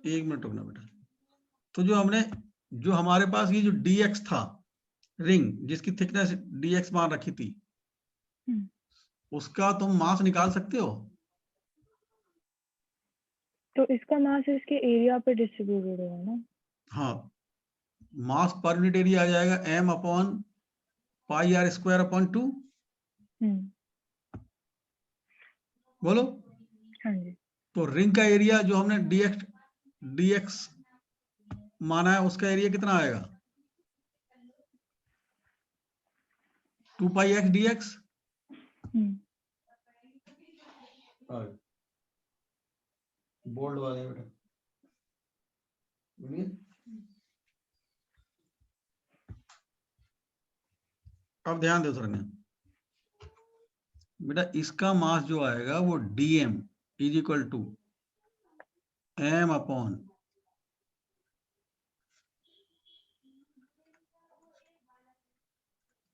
एक मिनट रुकना बेटा। तो जो हमारे पास ये जो dx था, रिंग जिसकी थिकनेस dx मान रखी थी, उसका तुम मास निकाल सकते हो? तो इसका मास इसके एरिया पे डिस्ट्रीब्यूटेड होगा ना? हाँ, मास पर यूनिट एरिया आ जाएगा m upon pi r square upon 2। बोलो। हाँ जी। तो रिंग का एरिया जो हमने dx माना है, उसका एरिया कितना आएगा? 2 पाई x dx। बोल्ड वाले बेटा, अब ध्यान दो सरन्या बेटा, इसका मास जो आएगा वो dm is equal to m upon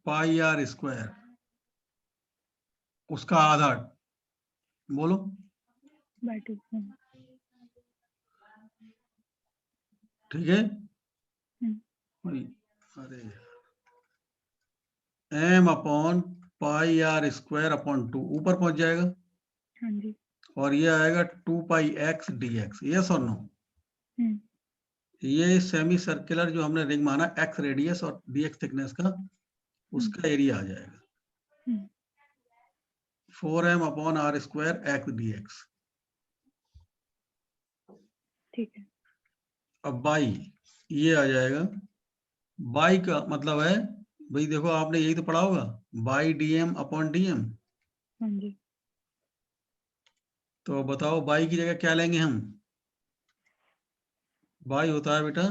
pi r square, उसका आधा। बोलो। बाय 2। ठीक है। अरे m upon pi r square upon 2 ऊपर पहुंच जाएगा। हाँ जी। और ये आएगा 2 पाई x dx। यस और नो? ये सेमी सर्कुलर जो हमने रिंग माना x रेडियस और dx थिकनेस का, उसका एरिया आ जाएगा 4m upon r square x dx। ठीक है। अब बाई ये आ जाएगा, बाई का मतलब है भाई देखो, आपने यही तो पढ़ा होगा, बाई dm अपॉन dm। हाँ जी। तो बताओ बाई की जगह क्या लेंगे हम? बाई होता है बेटा,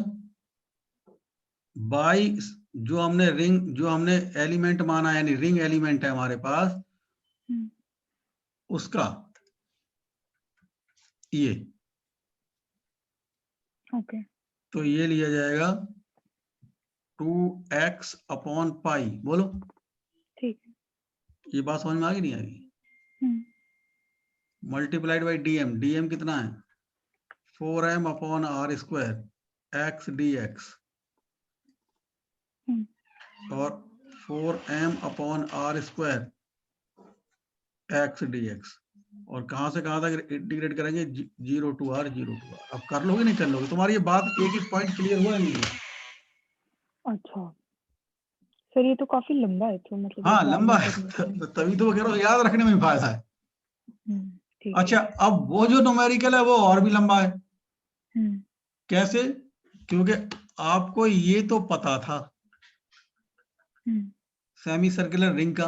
बाई जो हमने एलिमेंट माना, यानी रिंग एलिमेंट है हमारे पास, उसका ये। ओके। तो ये लिया जाएगा 2x अपॉन पाई। बोलो। ठीक है। ये बात समझ में आ गई नहीं आ गई? मल्टीप्लाइड बाई डीएम कितना है? 4m upon r square x dx और 4m upon r square x dx। और कहां से कहां तक इंटीग्रेट करेंगे? 0 to r 0 to r। अब कर लोगे नहीं कर लोगे? तुम्हारी ये बात एक एक पॉइंट क्लियर हुआ नहीं है? अच्छा सर, ये तो काफी लंबा है, तो मतलब हाँ एक बार लंबा में है। करने के लिए। तभी तो कह रहा हूं, याद रखने में फायदा है। ठीक अच्छा, है। अब वो जो न्यूमेरिकल है वो और भी लंबा है। कैसे? क्योंकि आपको ये तो पता था सेमी सर्कुलर रिंग का,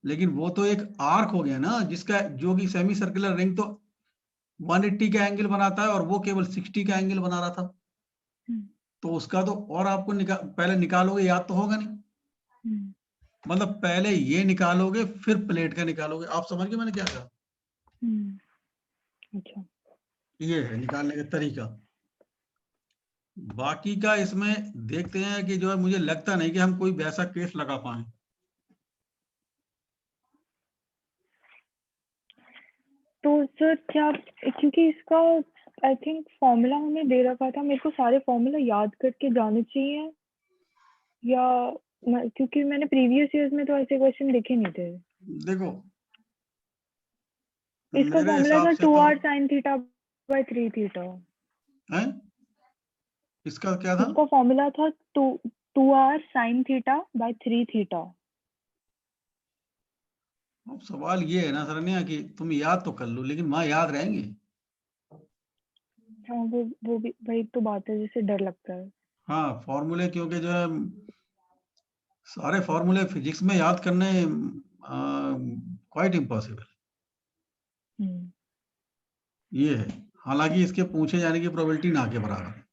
लेकिन वो तो एक आर्क हो गया ना, जिसका जो कि सेमी सर्कुलर रिंग तो 180 का एंगल बनाता है और वो केवल 60 का एंगल बना रहा था। तो उसका तो और आपको पहले निकालोगे, याद तो होगा नहीं। मतलब पहले ये निकालोगे फिर प्लेट का निकालोगे। आप समझ गए मैंने क्या कहा? अच्छा। ये है निकालने का तरीका। बाकी का इसमें देखते हैं कि जो है, मुझे लगता नहीं कि हम कोई वैसा केस लगा पाए। तो सर क्या, क्योंकि इसका आई थिंक फॉर्मूला हमें दे रखा था, मेरे को सारे फॉर्मूला याद करके जाने चाहिए, या क्योंकि मैंने प्रीवियस ईयर्स में तो ऐसे क्वेश्चन देखे नहीं थे। देखो इसका मेरे फॉर्मूला हिसाब था से तो 2r sin theta by 3 theta. है, इसका क्या था? इसका फॉर्मूला था 2r sin theta by 3 theta. अब सवाल ये है ना सरन्या कि तुम याद तो कर लो, लेकिन वहां याद रहेंगे? हाँ वो भी वही तो बात है, जिससे डर लगता है। हाँ फॉर्मूले, क्योंकि जो है सारे फॉर्मूले फिजिक्स में याद करने क्वाइट इम्पॉसिबल। ये है। हालांकि इसके पूछे जाने की प्रोबेबिलिटी ना के बराबर है।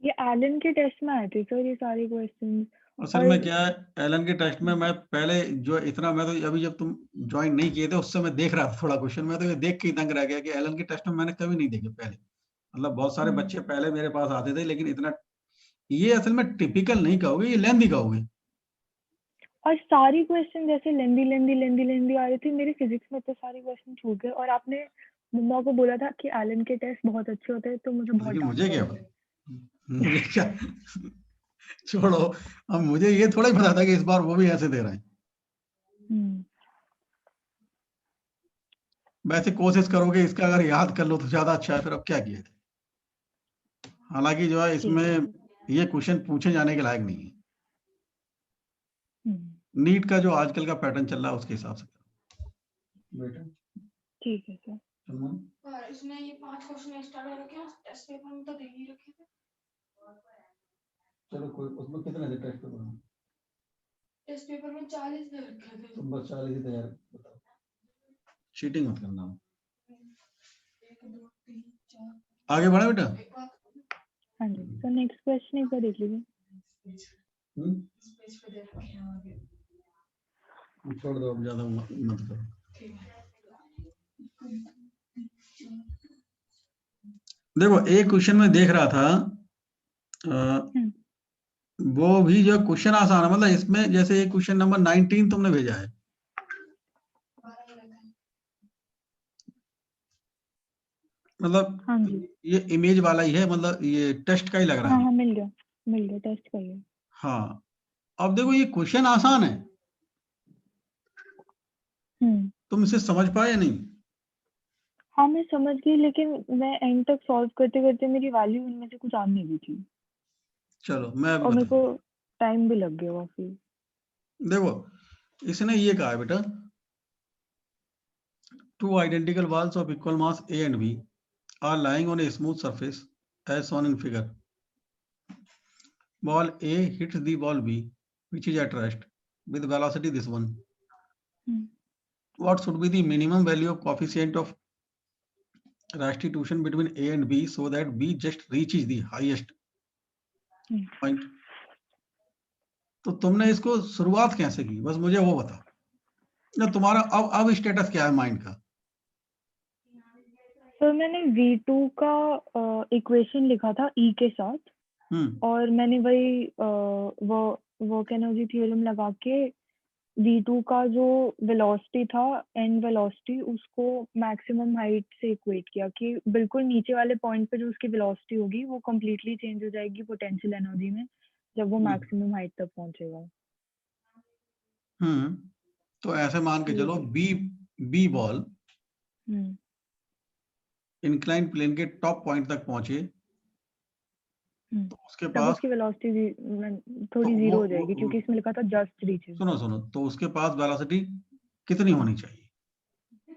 ये एलन के टेस्ट में आए थे सर ये सारे क्वेश्चन। असल में क्या है, एलन के टेस्ट में मैं पहले जो इतना, मैं तो अभी जब तुम ज्वाइन नहीं किए थे उससे मैं देख रहा था थोड़ा क्वेश्चन, मैं तो ये देख के ही दंग रह गया कि एलन के टेस्ट में मैंने कभी नहीं देखे पहले। मतलब बहुत सारे बच्चे पहले मेरे पास आते थे, लेकिन इतना ये असल में टिपिकल नहीं कहोगे, ये लेंथी कहोगे। और सारी क्वेश्चन जैसे लेंदी लेंदी लेंदी लेंदी आ रही थी, मेरे फिजिक्स में तो सारे क्वेश्चन छूट गए। और आपने मम्मा को बोला था कि एलन के टेस्ट बहुत अच्छे होते हैं, तो मुझे बहुत लेकिन मुझे डांटा क्या था। मुझे क्या छोड़ो, अब मुझे ये थोड़ा ही पता था कि इस बार वो भी ऐसे दे रहे हैं। वैसे कोशिश करोगे इसका अगर याद कर लो तो ज्यादा अच्छा है, फिर अब क्या किया जाए। हालांकि जो है ठीक है इसमें सर। ये क्वेश्चन पूछे जाने के लायक नहीं है। नीट का जो आजकल का पैटर्न चल रहा है उसके हिसाब से बेटा। ठीक है सर। और इसमें ये 5 क्वेश्चन एक्स्ट्रा ले रखे हैं, टेस्ट पेपर में तो दे ही रखे थे। चलो कोई, उसमें कितने थे टेस्ट पेपर में? टेस्ट पेपर में 40 दे रखे थे। तुम बस 40 ही तैयार बताओ, चीटिंग मत करना। 1 2 3 4 आगे बढ़ा बेटा। हाँ जी सर, नेक्स्ट क्वेश्चन एक बार देख लीजिए। इस पेज पे दे रखे हैं आगे। छोड़ दो, अब ज्यादा मत करो। ठीक है। देखो एक क्वेश्चन में देख रहा था, वो भी जो क्वेश्चन आसान है, मतलब इसमें जैसे ये क्वेश्चन नंबर 19 तुमने भेजा है, मतलब हाँ जी। ये इमेज वाला ही है, मतलब ये टेस्ट का ही लग रहा हाँ है। हाँ, मिल गया टेस्ट का ही है। हाँ, अब देखो ये क्वेश्चन आसान है, तुम इसे समझ पाए या नहीं? हाँ मैं समझ गई, लेकिन मैं एंड तक सॉल्व करते करते मेरी वैल्यू इनमें से कुछ आ नहीं रही थी, चलो मैं अभी और मेरे बताता को हूँ। टाइम भी लग गया काफी। देखो इसने ये कहा है बेटा, two identical balls of equal mass A and B are lying on a smooth surface as shown in figure. Ball A hits the ball B, which is at rest, with velocity this one. What should be the minimum value of coefficient of restitution between A and B so that B just reaches the highest point? तो तुमने इसको शुरुआत कैसे की, बस मुझे वो बता ना। तुम्हारा अब स्टेटस क्या है माइंड का? तो मैंने V2 का इक्वेशन लिखा था E के साथ, और मैंने वही वो वर्क एनर्जी थ्योरम लगा के V2 का जो वेलोसिटी था, एंड वेलोसिटी, उसको मैक्सिमम हाइट से इक्वेट किया कि बिल्कुल नीचे वाले पॉइंट पे जो उसकी वेलोसिटी होगी वो कंप्लीटली चेंज हो जाएगी पोटेंशियल एनर्जी में जब वो मैक्सिमम हाइट तक पहुंचेगा। तो ऐसे मान के चलो बी बॉल इंक्लाइन प्लेन के टॉप पॉइंट तक पहुंचे, तो उसके तब पास उसकी वेलोसिटी थोड़ी जीरो हो जाएगी, क्योंकि इसमें लिखा था जस्ट रीचेस। सुनो, तो उसके पास वेलोसिटी कितनी होनी चाहिए?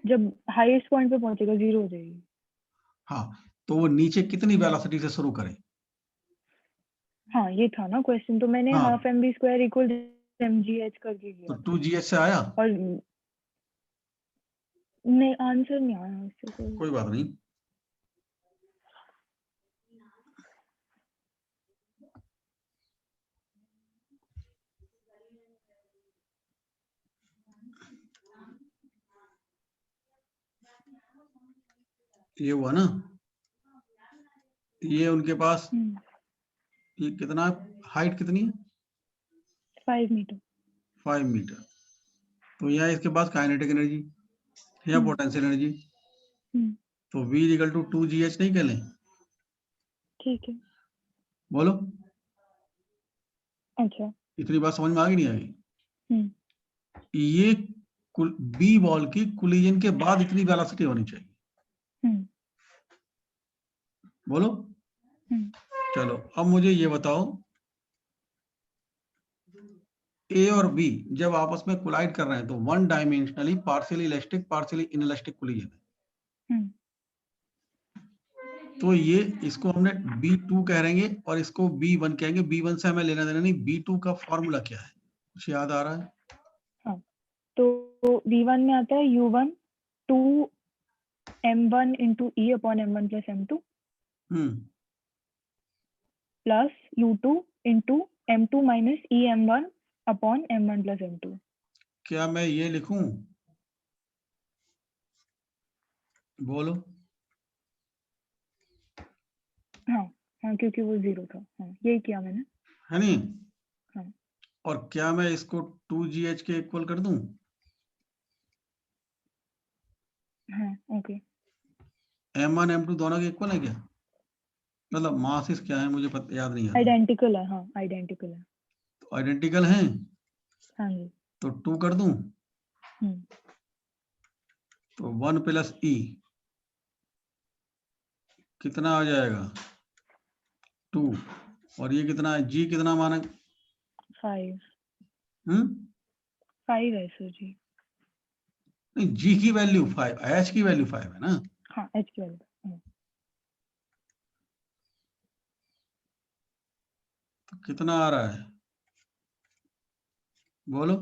जब हाईएस्ट पॉइंट पे पहुंचेगा जीरो हो जाएगी। हाँ, तो वो नीचे कितनी वेलोसिटी से शुरू करे? हाँ ये था ना क्वेश्चन, तो मैंने हाँ, half mv square equal mgh करके तो किया था। 2gh से आया? और नहीं, आंसर नहीं आया उससे कोई बात नहीं। ये हुआ ना, ये उनके पास ये कितना हाइट कितनी है? 5 मीटर। 5 मीटर। तो यहाँ इसके पास काइनेटिक एनर्जी या पोटेंशियल एनर्जी, तो V इक्वल टू 2gh नहीं कह लें? ठीक है। बोलो, अच्छा। इतनी बात समझ में आ गई नहीं आई? ये बी बॉल की कोलिजन के बाद इतनी वेलोसिटी होनी चाहिए। बोलो। चलो अब मुझे ये बताओ, ए और बी जब आपस में कोलाइड कर रहे हैं तो one dimensionally partially elastic partially inelastic collision है। तो ये इसको हमने B2 कहेंगे और इसको B1 कहेंगे। B1 से हमें लेना देना नहीं। B2 का फॉर्मूला क्या है, कुछ याद आ रहा है? हाँ, तो V1 में आता है U1 2 M1 into E upon M1 plus M2 plus U2 into M2 minus E M1 upon M1 plus M2। क्या मैं ये लिखूं? बोलो। हाँ, क्योंकि वो जीरो था। हाँ, यही किया मैंने, है नहीं? हाँ। और क्या मैं इसको 2gh के इक्वल कर दूं? हाँ, ओके। M1 M2 दोनों के इक्वल है क्या? मतलब मासेस क्या है मुझे याद नहीं आ रहा। आइडेंटिकल है, हाँ आइडेंटिकल है। तो आइडेंटिकल हैं, हाँ जी। तो 2 कर दूं, हम्म, तो 1 प्लस E कितना आ जाएगा? 2। और ये कितना है? G कितना माना? 5 हम्म 5 है सर जी। नहीं, G की वैल्यू 5, H की वैल्यू 5 है ना। हाँ एच की वैल्यू। तो कितना आ रहा है बोलो?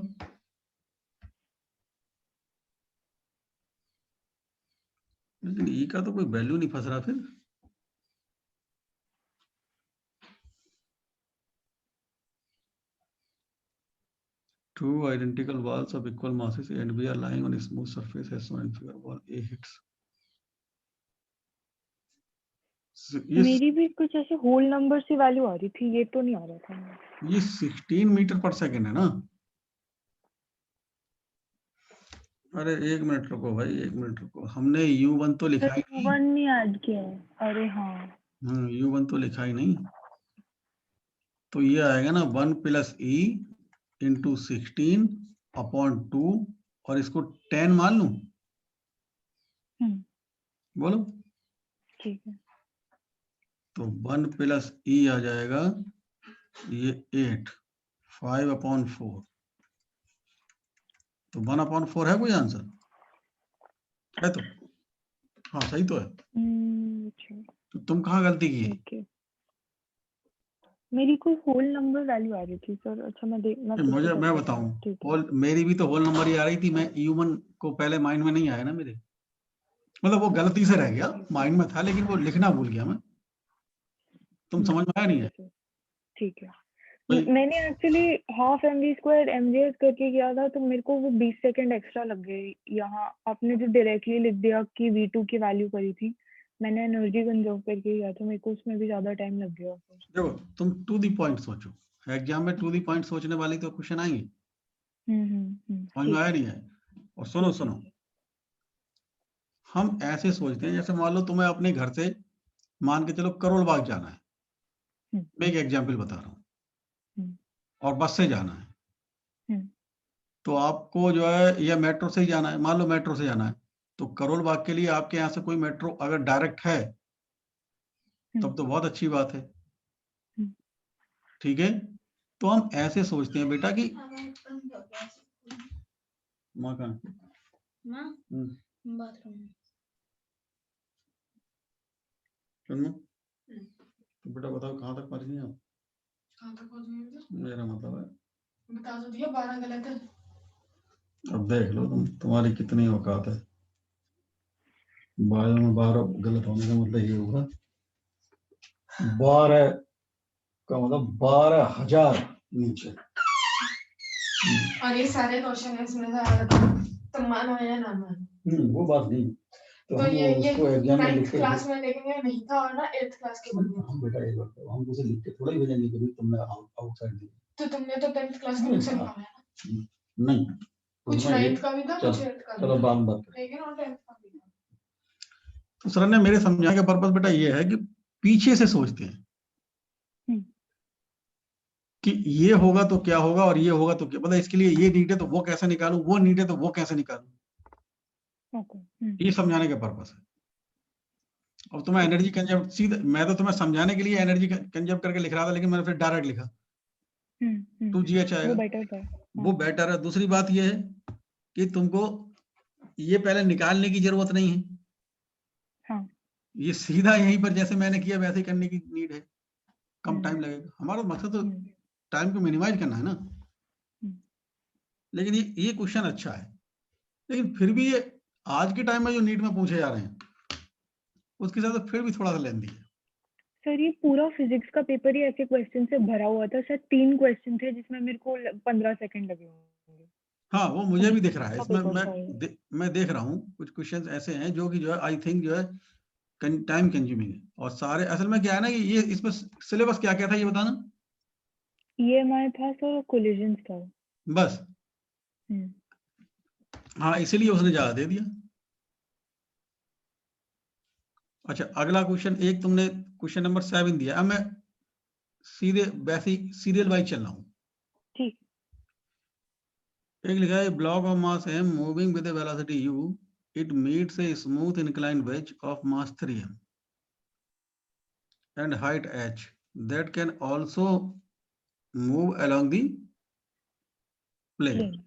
लेकिन E का तो कोई वैल्यू नहीं फंस रहा फिर। Two identical balls of equal masses A and B are lying on a smooth surface as shown in figure. Ball A hits. मेरी भी कुछ ऐसे होल नंबर से वैल्यू आ रही थी, ये तो नहीं आ रहा था। ये 16 मीटर पर सेकेंड है ना। अरे 1 मिनट रुको भाई, 1 मिनट रुको, हमने U1 तो लिखा ही नहीं। वन नहीं ऐड किया है। अरे हाँ। U1 तो लिखा ही नहीं, तो ये आएगा ना 1 प्लस E इंटू 16 अपॉन 2, और इसको 10 मान लूं, बोलो? ठीक है। तो 1 प्लस E आ जाएगा ये 8, 5 अपॉन 4, तो 1 अपॉन 4 है कोई आंसर? है तो? हाँ सही तो है। अच्छा, तो तुम कहाँ गलती की है? ठीक है। मेरी कोई होल नंबर वैल्यू आ रही थी सर। अच्छा मैं मुझे, मैं बताऊं, ठीक है। होल मेरी भी तो होल नंबर ही आ रही थी। मैं U1 को पहले माइंड में नहीं आया ना मेरे, मतलब वो गलती से रह गया, माइंड में था लेकिन वो लिखना भूल गया मैं। तुम समझ में आया नहीं ठीक है? है सर, ठीक है। भाई मैंने एक्चुअली हाफ mv² mjs करके किया था, तो मेरे को वो 20 सेकंड एक्स्ट्रा लग गए। यहाँ आपने जो डायरेक्टली लिख दिया कि V2 की वैल्यू करी थी, मैंने एनर्जी कंजर्व करके किया था, मेरे को उसमें भी ज्यादा टाइम लग गया। देखो, तुम टू दी पॉइंट सोचो, एग्जाम में टू दी पॉइंट सोचने वाली तो क्वेश्चन आएंगे। समझ में आया नहीं है? और सुनो ठीक है। सुनो, हम ऐसे सोचते हैं जैसे मान लो तुम्हें अपने घर से मान के चलो करोल बाग जाना है, हम्म, मैं एक एग्जाम्पल बता रहा हूँ, हम्म, और बस से जाना है, हम्म, तो आपको जो है या मेट्रो से ही जाना है, मान लो मेट्रो से जाना है, तो करोल बाग के लिए आपके यहाँ से कोई मेट्रो अगर डायरेक्ट है तब तो बहुत अच्छी बात है, हम्म, ठीक है। तो हम ऐसे सोचते हैं बेटा कि माँ कहाँ? सुनो, तो बेटा बताओ कहाँ तक पहुँच गए आप? कहाँ तक पहुँच गए थे? मेरा मतलब है, बता तो दिया 12 गलत है। अब देख लो तुम्हारी कितनी औकात है। 12 में 12 गलत होने का मतलब ये होगा 12 का मतलब 12,000 नीचे। और ये सारे क्वेश्चन इसमें से आया था, तुम मानो या ना मानो। वो बात नहीं, तो हम ये उसको एग्जाम में लिख 9th के क्लास में लेकिन ये नहीं था, और ना 8th क्लास के बच्चे। हम बेटा एक बात, हम उसे लिख के थोड़ा ही भेजेंगे कि तुमने आउटसाइड दी। तो तुमने तो 10th क्लास के मुझसे निकाला नहीं, कुछ 9th का भी था, कुछ 8th का भी चलो था, बात बात। लेकिन और 10th का भी था। तो सर ने मेरे समझाने का पर्पस बेटा ये है कि पीछे से सोचते हैं कि ये होगा तो क्या होगा और ये होगा तो क्या, मतलब इसके लिए ये नीट है तो वो कैसे निकालूं, वो नीट है तो वो कैसे निकालूं, ये समझाने का पर्पस है। अब तुम्हें एनर्जी कंजर्व, सीधा मैं तो तुम्हें समझाने के लिए एनर्जी कंजर्व करके लिख रहा था, लेकिन मैंने फिर डायरेक्ट लिखा 2GH वो आएगा, बेटर था। वो बेटर है। दूसरी बात ये है कि तुमको ये पहले निकालने की जरूरत नहीं है, हाँ, ये सीधा यहीं पर जैसे मैंने किया वैसे ही करने की नीड है, कम टाइम लगेगा। हमारा मकसद तो टाइम को मिनिमाइज करना है ना। लेकिन ये क्वेश्चन अच्छा है, लेकिन फिर भी ये आज के टाइम में जो नीट में पूछे जा रहे हैं उसके साथ तो फिर भी थोड़ा सा लेंदी है। सर ये पूरा फिजिक्स का पेपर ही ऐसे क्वेश्चन से भरा हुआ था। शायद 3 क्वेश्चन थे जिसमें मेरे को 15 सेकंड लगे होंगे। हाँ वो मुझे भी दिख रहा है, का इसमें पेपर था ये। मैं देख रहा हूँ कुछ क्वेश्चंस ऐसे हैं जो कि जो है आई थिंक जो है टाइम कंज्यूमिंग है, और सारे असल में क्या है ना कि ये इसमें सिलेबस क्या क्या था ये बताना। EMI था सर, कोलिजन्स था। बस, हाँ इसीलिए उसने ज्यादा दे दिया। अच्छा, अगला क्वेश्चन, एक तुमने क्वेश्चन नंबर 7 दिया। अब मैं सीधे वैसे सीरियल वाइज चल रहा हूँ। ठीक। एक लिखा है block of mass m moving with velocity u, it meets a smooth inclined wedge of mass 3m and height h that can also move along the plane. Plane.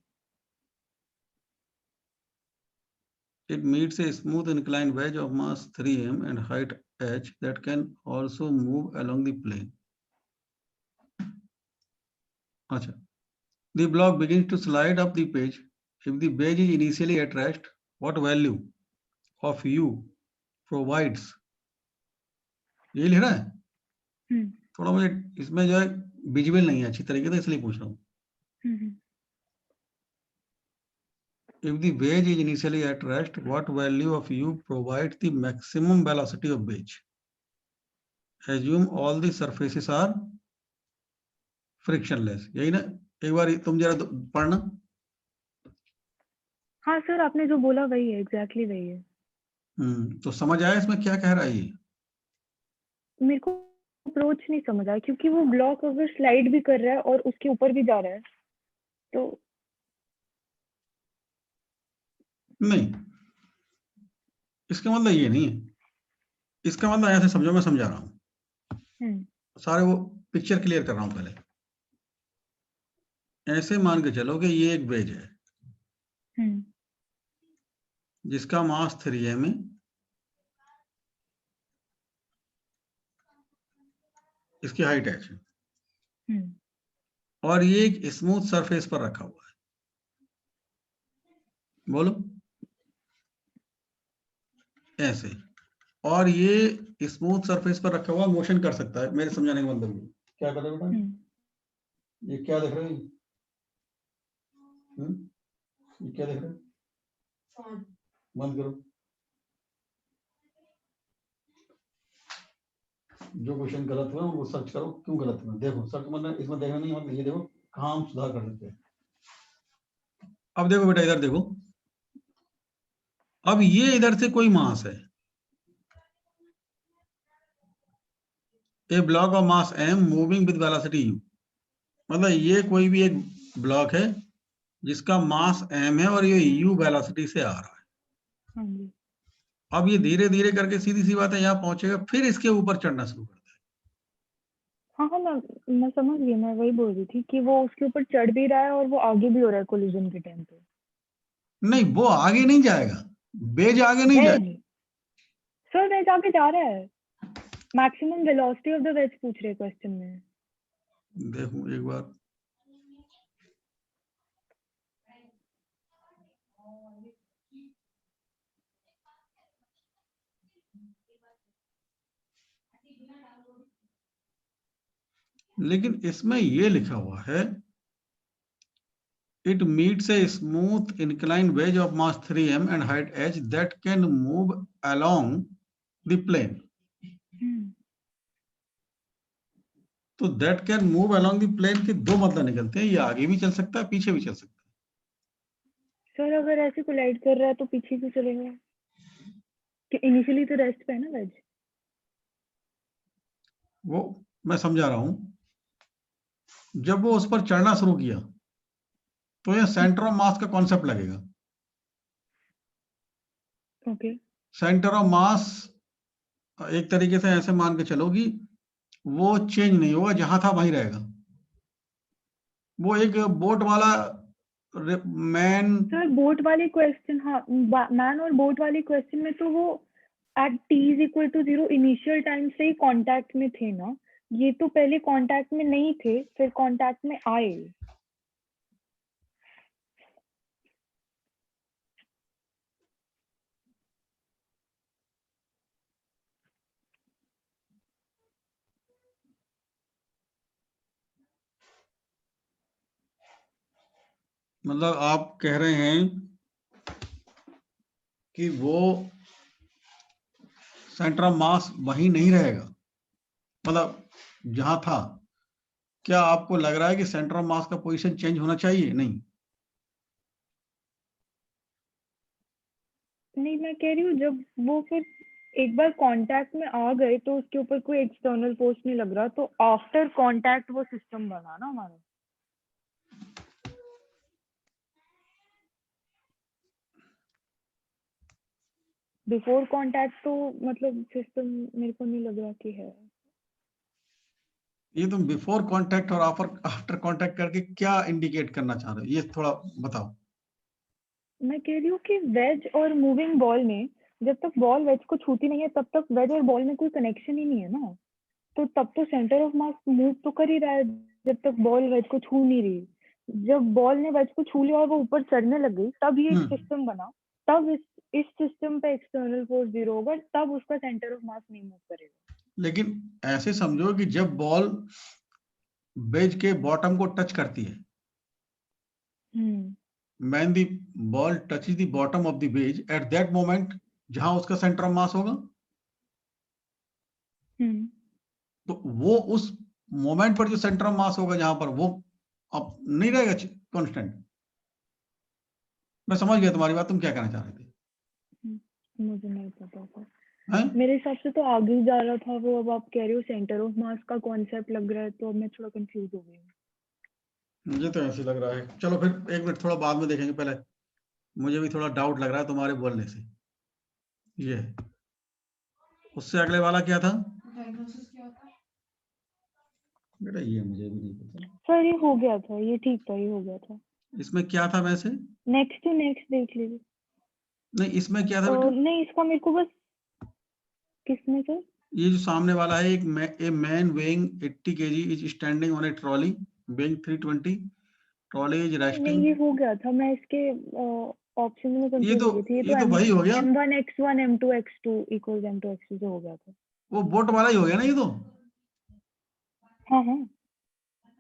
It meets a smooth inclined wedge of mass 3m and height h that can also move along the plane. अच्छा, the block begins to slide up the page. If the page is initially at rest, what value of u provides? ये लिख रहा है। थोड़ा मुझे इसमें जो है विजुअल नहीं है अच्छी तरीके से, इसलिए पूछ रहा हूँ। If the wedge is initially at rest, what value of u provides the maximum velocity of wedge? Assume all the surfaces are frictionless. यही ना, एक बार तुम जरा पढ़ना। हाँ सर, आपने जो बोला वही है, एग्जैक्टली वही है। तो समझ आया इसमें क्या कह रहा है ये? मेरे को अप्रोच नहीं समझ आया, क्योंकि वो ब्लॉक अगर स्लाइड भी कर रहा है और उसके ऊपर भी जा रहा है तो नहीं, इसका मतलब ये नहीं है। इसका मतलब ऐसे समझो, मैं समझा रहा हूँ। सारे वो पिक्चर क्लियर कर रहा हूँ पहले। ऐसे मान के चलो कि ये एक वेज है जिसका मास 3m है, इसकी हाइट h है, और ये एक स्मूथ सरफेस पर रखा हुआ है। बोलो ऐसे, और ये स्मूथ सरफेस पर रखा हुआ मोशन कर सकता है। मेरे समझाने का मतलब ये क्या कर रहे हो बेटा? ये क्या देख रहे हो? ये क्या देख रहे हो? बंद करो। जो क्वेश्चन गलत हुआ उनको सर्च करो, क्यों गलत हुआ देखो। सर्च मतलब इसमें देखना नहीं है, ये देखो कहाँ हम सुधार कर सकते हैं। अब देखो बेटा, इधर देखो। अब ये इधर से कोई मास है, a block of mass m moving with velocity u। मतलब ये कोई भी एक ब्लॉक है जिसका मास m है और ये u वेलोसिटी से आ रहा है। अब ये धीरे धीरे करके सीधी सी बात है यहाँ पहुंचेगा, फिर इसके ऊपर चढ़ना शुरू कर देगा। हाँ हाँ, मैं समझ गई। मैं वही बोल रही थी कि वो उसके ऊपर चढ़ भी रहा है और वो आगे भी हो रहा है कोलिजन के टाइम पे। नहीं, वो आगे नहीं जाएगा, वेज आगे नहीं जाएगा। सर वेज आगे जा रहा है। Maximum velocity of the ways पूछ रहे क्वेश्चन में। देखो एक बार, लेकिन इसमें ये लिखा हुआ है it meets a smooth inclined wedge of mass 3m and height h that can move along the plane. तो that can move along the plane के दो मतलब निकलते हैं, ये आगे भी चल सकता है, पीछे भी चल सकता है। सर अगर ऐसे कोलाइड कर रहा है तो पीछे क्यों चलेगा? कि इनिशियली तो रेस्ट पे है ना वेज। वो मैं समझा रहा हूं। जब वो उस पर चढ़ना शुरू किया तो ये सेंटर ऑफ मास का कॉन्सेप्ट लगेगा। ओके। सेंटर ऑफ मास एक तरीके से ऐसे मान के चलोगी, वो चेंज नहीं होगा, जहां था वहीं रहेगा। वो एक बोट वाला मैन। सर बोट वाले क्वेश्चन, हाँ मैन और बोट वाले क्वेश्चन में तो वो at t is equal to 0 initial time से ही कांटेक्ट में थे ना। ये तो पहले कांटेक्ट में नहीं थे, फिर कांटेक्ट में आए। मतलब आप कह रहे हैं कि वो सेंटर ऑफ मास वहीं नहीं रहेगा, मतलब जहां था। क्या आपको लग रहा है कि सेंटर ऑफ मास का पोजीशन चेंज होना चाहिए? नहीं, नहीं मैं कह रही हूँ जब वो फिर एक बार कांटेक्ट में आ गए तो उसके ऊपर कोई एक्सटर्नल फोर्स नहीं लग रहा, तो आफ्टर कांटेक्ट वो सिस्टम बना ना हमारा। बिफोर कांटेक्ट तो मतलब सिस्टम मेरे को नहीं लग रहा कि है। ये तुम बिफोर कांटेक्ट और आफ्टर कांटेक्ट करके क्या इंडिकेट करना चाह रहे हो, ये थोड़ा बताओ। मैं कह रही हूँ कि वेज और मूविंग बॉल में जब तक बॉल वेज को छूती नहीं है तब तक वेज और बॉल में कोई कनेक्शन ही नहीं है ना, तो तब तो सेंटर ऑफ मास मूव तो कर ही रहा है जब तक बॉल वेज को छू नहीं रही। जब बॉल ने वेज को छू लिया और वो ऊपर चढ़ने लग गई तब ये एक सिस्टम बना, तब इस सिस्टम पे एक्सटर्नल फोर्स 0 होगा, तब उसका सेंटर ऑफ मास नहीं मूव करेगा। लेकिन ऐसे समझो कि जब बॉल वेज के बॉटम को टच करती है, when the ball touches the bottom of the wedge, at that moment जहां उसका सेंटर ऑफ मास होगा, तो वो उस मोमेंट पर जो सेंटर ऑफ मास होगा जहां पर, वो अब नहीं रहेगा कांस्टेंट। मैं समझ गया तुम्हारी बात, तुम क्या कहना चाह रहे थे। मुझे नहीं पता था, मेरे हिसाब से तो आगे ही जा रहा था वो। अब आप कह रहे हो सेंटर ऑफ मास का कॉन्सेप्ट लग रहा है, तो अब मैं थोड़ा कंफ्यूज हो गई हूँ। मुझे तो ऐसे लग रहा है। चलो फिर एक मिनट, थोड़ा बाद में देखेंगे, पहले मुझे भी थोड़ा डाउट लग रहा है तुम्हारे बोलने से। ये उससे अगले वाला क्या था डायग्नोसिस क्या होता है बेटा, ये मुझे भी नहीं पता सर। ये हो गया था, ये ठीक था, ये हो गया था। इसमें क्या था वैसे। नेक्स्ट टू नेक्स्ट देख लीजिए। नहीं, इसमें क्या था बेटा। नहीं, इसका मेरे को बस, किसमें सर? ये जो सामने वाला है, a man weighing 80 kg is standing on A trolley weighing 320, trolley is नहीं, रेस्टिंग। ये हो गया था, मैं इसके ऑप्शन में कंफ्यूज हो गई थी। ये तो वही हो गया, M1 X1 M2 X2 equals M2 X2 से हो गया था। वो बोट वाला ही हो गया ना ये तो। हाँ हाँ,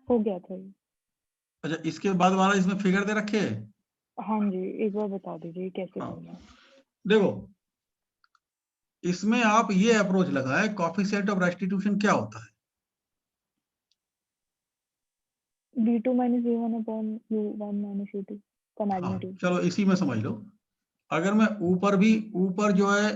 हो गया था ये। अच्छा, इसके बाद वाला इसमें फिगर दे रखे है। हाँ जी, एक बार बता दीजिए कैसे हाँ, करना है। देखो इसमें आप ये अप्रोच लगाए, कोएफिशिएंट ऑफ रेस्टिट्यूशन क्या होता है। B2 minus B1 upon U1 minus U2 का हाँ, मैग्नीट्यूड। चलो इसी में समझ लो। अगर मैं ऊपर जो है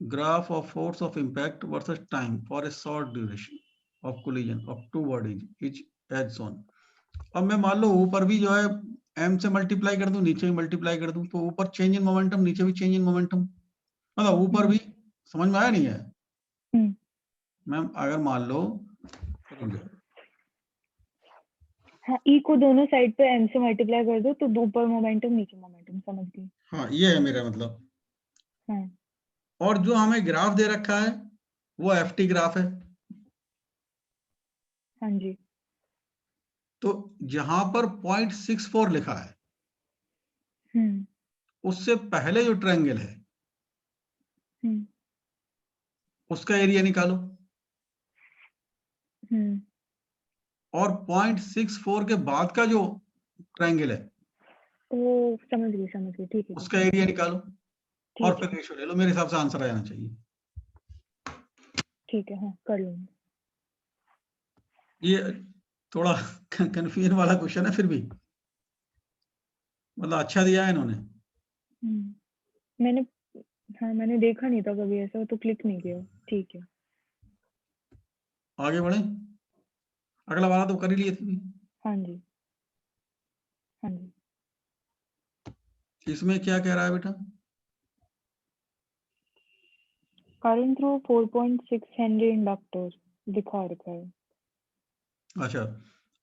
graph of force of impact versus time for a short duration of collision of two bodies each as shown. अब मैं मान लो ऊपर भी जो है m से मल्टीप्लाई कर दूं, नीचे भी मल्टीप्लाई कर दूं, तो ऊपर चेंज इन मोमेंटम, नीचे भी चेंज इन मोमेंटम, मतलब ऊपर भी। समझ में आया नहीं है मैम। अगर मान लो हाँ, E को दोनों साइड पे M से मल्टीप्लाई कर दो तो ऊपर मोमेंटम नीचे मोमेंटम, समझ गई। हाँ, ये है मेरा मतलब। हाँ और जो हमें ग्राफ दे रखा है वो FT ग्राफ है। हाँ जी। तो जहां पर 0.64 लिखा है उससे पहले जो ट्रायंगल है उसका एरिया निकालो, और 0.64 के बाद का जो ट्रायंगल है ओ समझ गई, ठीक है। उसका एरिया निकालो, और ठीक फिर है, रेशियो ले लो। मेरे हिसाब से आंसर आ जाना चाहिए। ठीक है, हाँ कर लूंगी। ये थोड़ा कंफ्यूजन वाला क्वेश्चन है, फिर भी मतलब अच्छा दिया है इन्होंने। मैंने, हाँ मैंने देखा नहीं था कभी ऐसा, तो क्लिक नहीं किया। ठीक है, आगे बढ़े। अगला वाला तो कर ही लिए थे। हाँ जी, हाँ जी। इसमें क्या कह रहा है बेटा। करंट थ्रू 4.6 हेनरी इंडक्टर दिखा रखा है। अच्छा,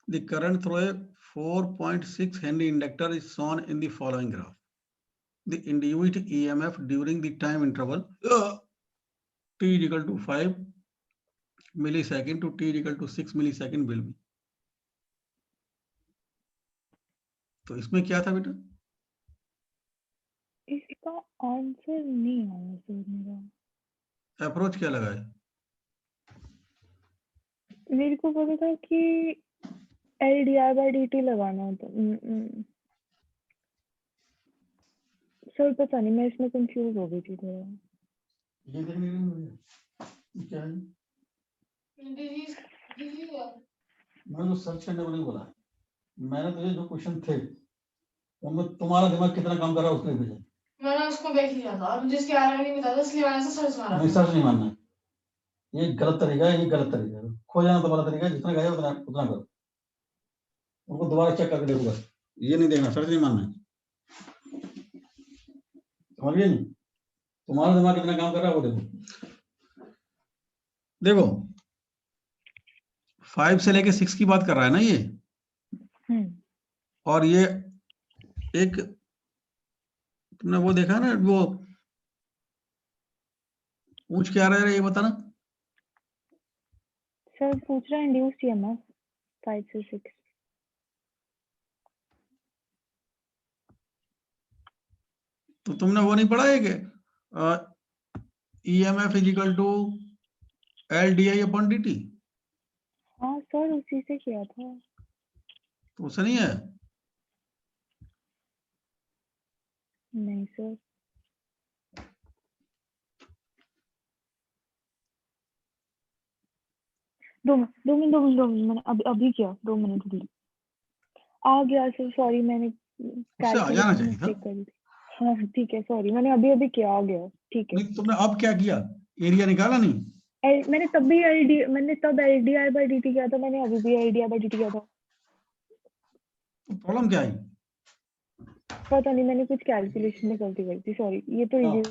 the current through a 4.6 Henry inductor is shown in the following graph. The induced EMF during the time interval t is equal to 5 millisecond to t is equal to 6 millisecond will be. तो इसमें क्या था बेटा। इसका answer नहीं आया sir मेरा। Approach क्या लगा है। मेरे को पता था कि LdI/dt लगाना होता। सर पता नहीं, मैं इसमें कंफ्यूज हो गई थी थोड़ा। ये देखने के लिए क्या है। मैं जो सर्च करने को नहीं बोला, मैंने तुझे जो क्वेश्चन थे उनमें तुम्हारा दिमाग कितना काम कर रहा है उसके भेजा। मैंने उसको देख लिया था और जिसके बारे में नहीं पता था इसलिए मैंने ऐसे सर्च मारा नहीं, सर्च नहीं मारना है, ये गलत तरीका है, ये गलत तरीका है। खो जाना तो वाला तरीका है, जितना गया उतना उतना करो, उनको दोबारा चेक करके देखो बस, ये नहीं देखना, सर्च नहीं मारना है, समझ गए? नहीं, तुम्हारा दिमाग कितना काम कर रहा है वो देखो। देखो 5 से लेके 6 की बात कर रहा है ना ये, और ये एक तुमने वो देखा ना, वो पूछ क्या रहा है ये बताना। सर पूछ रहा है इंड्यूस ईएमएफ 5 से 6। तो तुमने वो नहीं पढ़ा है कि EMF is equal to L d i upon d t? हाँ सर उसी से किया था। तो उससे नहीं है? नहीं सर। दो मिनट मैंने अभी किया, 2 मिनट रुकिए। आ गया सर, सॉरी मैंने उससे आ जाना चाहिए था। मिस्टेक कर दी। हाँ ठीक है, सॉरी मैंने अभी किया, आ गया, ठीक है। नहीं तुमने अब क्या किया, एरिया निकाला नहीं? मैंने तब एलडीआई बाय डीटी किया था, मैंने अभी भी एलडीआई बाय डीटी किया था। तो प्रॉब्लम क्या आई? पता नहीं, मैंने कुछ कैलकुलेशन में गलती कर दी, सॉरी। ये तो इजी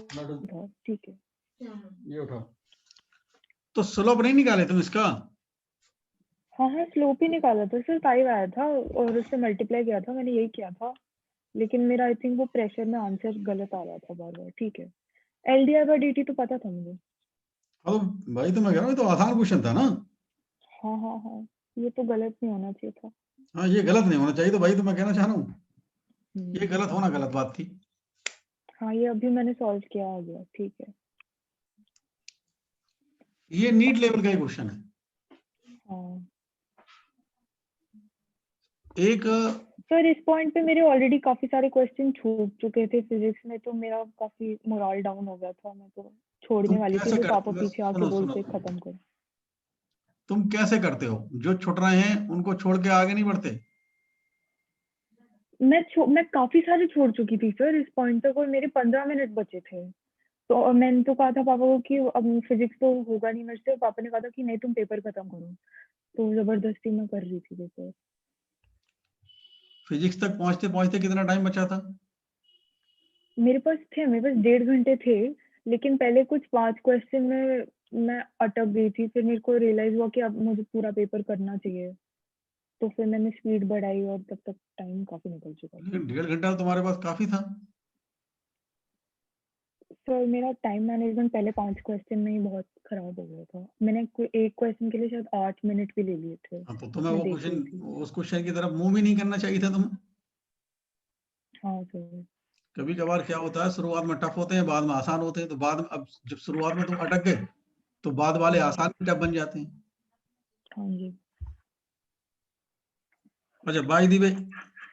था, ठीक है। ये उठाओ। तो स्लोप नहीं निकाले तुम इसका? हाँ स्लोप ही निकाला था सर, 5 आया था और उससे मल्टीप्लाई किया था, मैंने यही किया था। लेकिन मेरा आई थिंक वो प्रेशर में आंसर गलत आ रहा था बार बार, ठीक है। एलडीआई बाय डीटी तो पता था मुझे। अब भाई तो मैं कह रहा हूँ ये तो आसान क्वेश्चन था ना। हाँ, ये तो गलत नहीं होना चाहिए था। हाँ ये गलत नहीं होना चाहिए, तो भाई तो मैं कहना चाह रहा हूँ ये गलत होना गलत बात थी। हाँ ये अभी मैंने सॉल्व किया, आ गया, ठीक है। ये नीट लेवल का ही क्वेश्चन है। हाँ एक सर इस पॉइंट पे मेरे ऑलरेडी काफी सारे क्वेश्चन छूट चुके थे फिजिक्स में, तो मेरा काफी मोरल डाउन हो गया था, मैं तो छोड़ने तुम वाली थी, कैसे फिर करते पापा हो, पीछे आके सुनो सुनो, बोलते खत्म कर। तुम कैसे करते हो, जो छुट रहे हैं उनको छोड़ के आगे नहीं बढ़ते? मैं काफी सारे छोड़ चुकी थी सर इस पॉइंट तक, और मेरे 15 मिनट बचे थे। तो मैंने तो कहा था पापा को कि अब फिजिक्स तो होगा नहीं मेरे से, और पापा ने कहा था कि नहीं तुम पेपर खत्म करो, तो जबरदस्ती मैं कर रही थी पेपर। फिजिक्स तक पहुंचते पहुंचते कितना टाइम बचा था? मेरे पास 1.5 घंटे थे, लेकिन पहले कुछ 5 क्वेश्चन में मैं अटक गई थी, फिर मेरे को रियलाइज हुआ कि अब मुझे पूरा पेपर करना चाहिए, तो फिर मैंने स्पीड बढ़ाई और तब तक टाइम काफी निकल चुका था। लेकिन 1.5 घंटा तुम्हारे पास काफी था। सर मेरा टाइम मैनेजमेंट पहले 5 क्वेश्चन में ही बहुत खराब हो गया था, मैंने एक क्वेश्चन के लिए शायद 8 मिनट भी ले लिए थे। हाँ, तो तुम्हें मैं वो देख रही क्वेश्चन, थी। उस क्वेश्चन की तरफ मूव ही नहीं करना चाहिए था तुम्हें। हाँ सर। कभी कभार क्या होता है, शुरुआत में टफ होते हैं, बाद में आसान होते हैं, तो बाद में अब जब शुरुआत में तुम अटक गए तो बाद वाले आसान भी टफ बन जाते हैं। हाँ जी। अच्छा बाय द वे,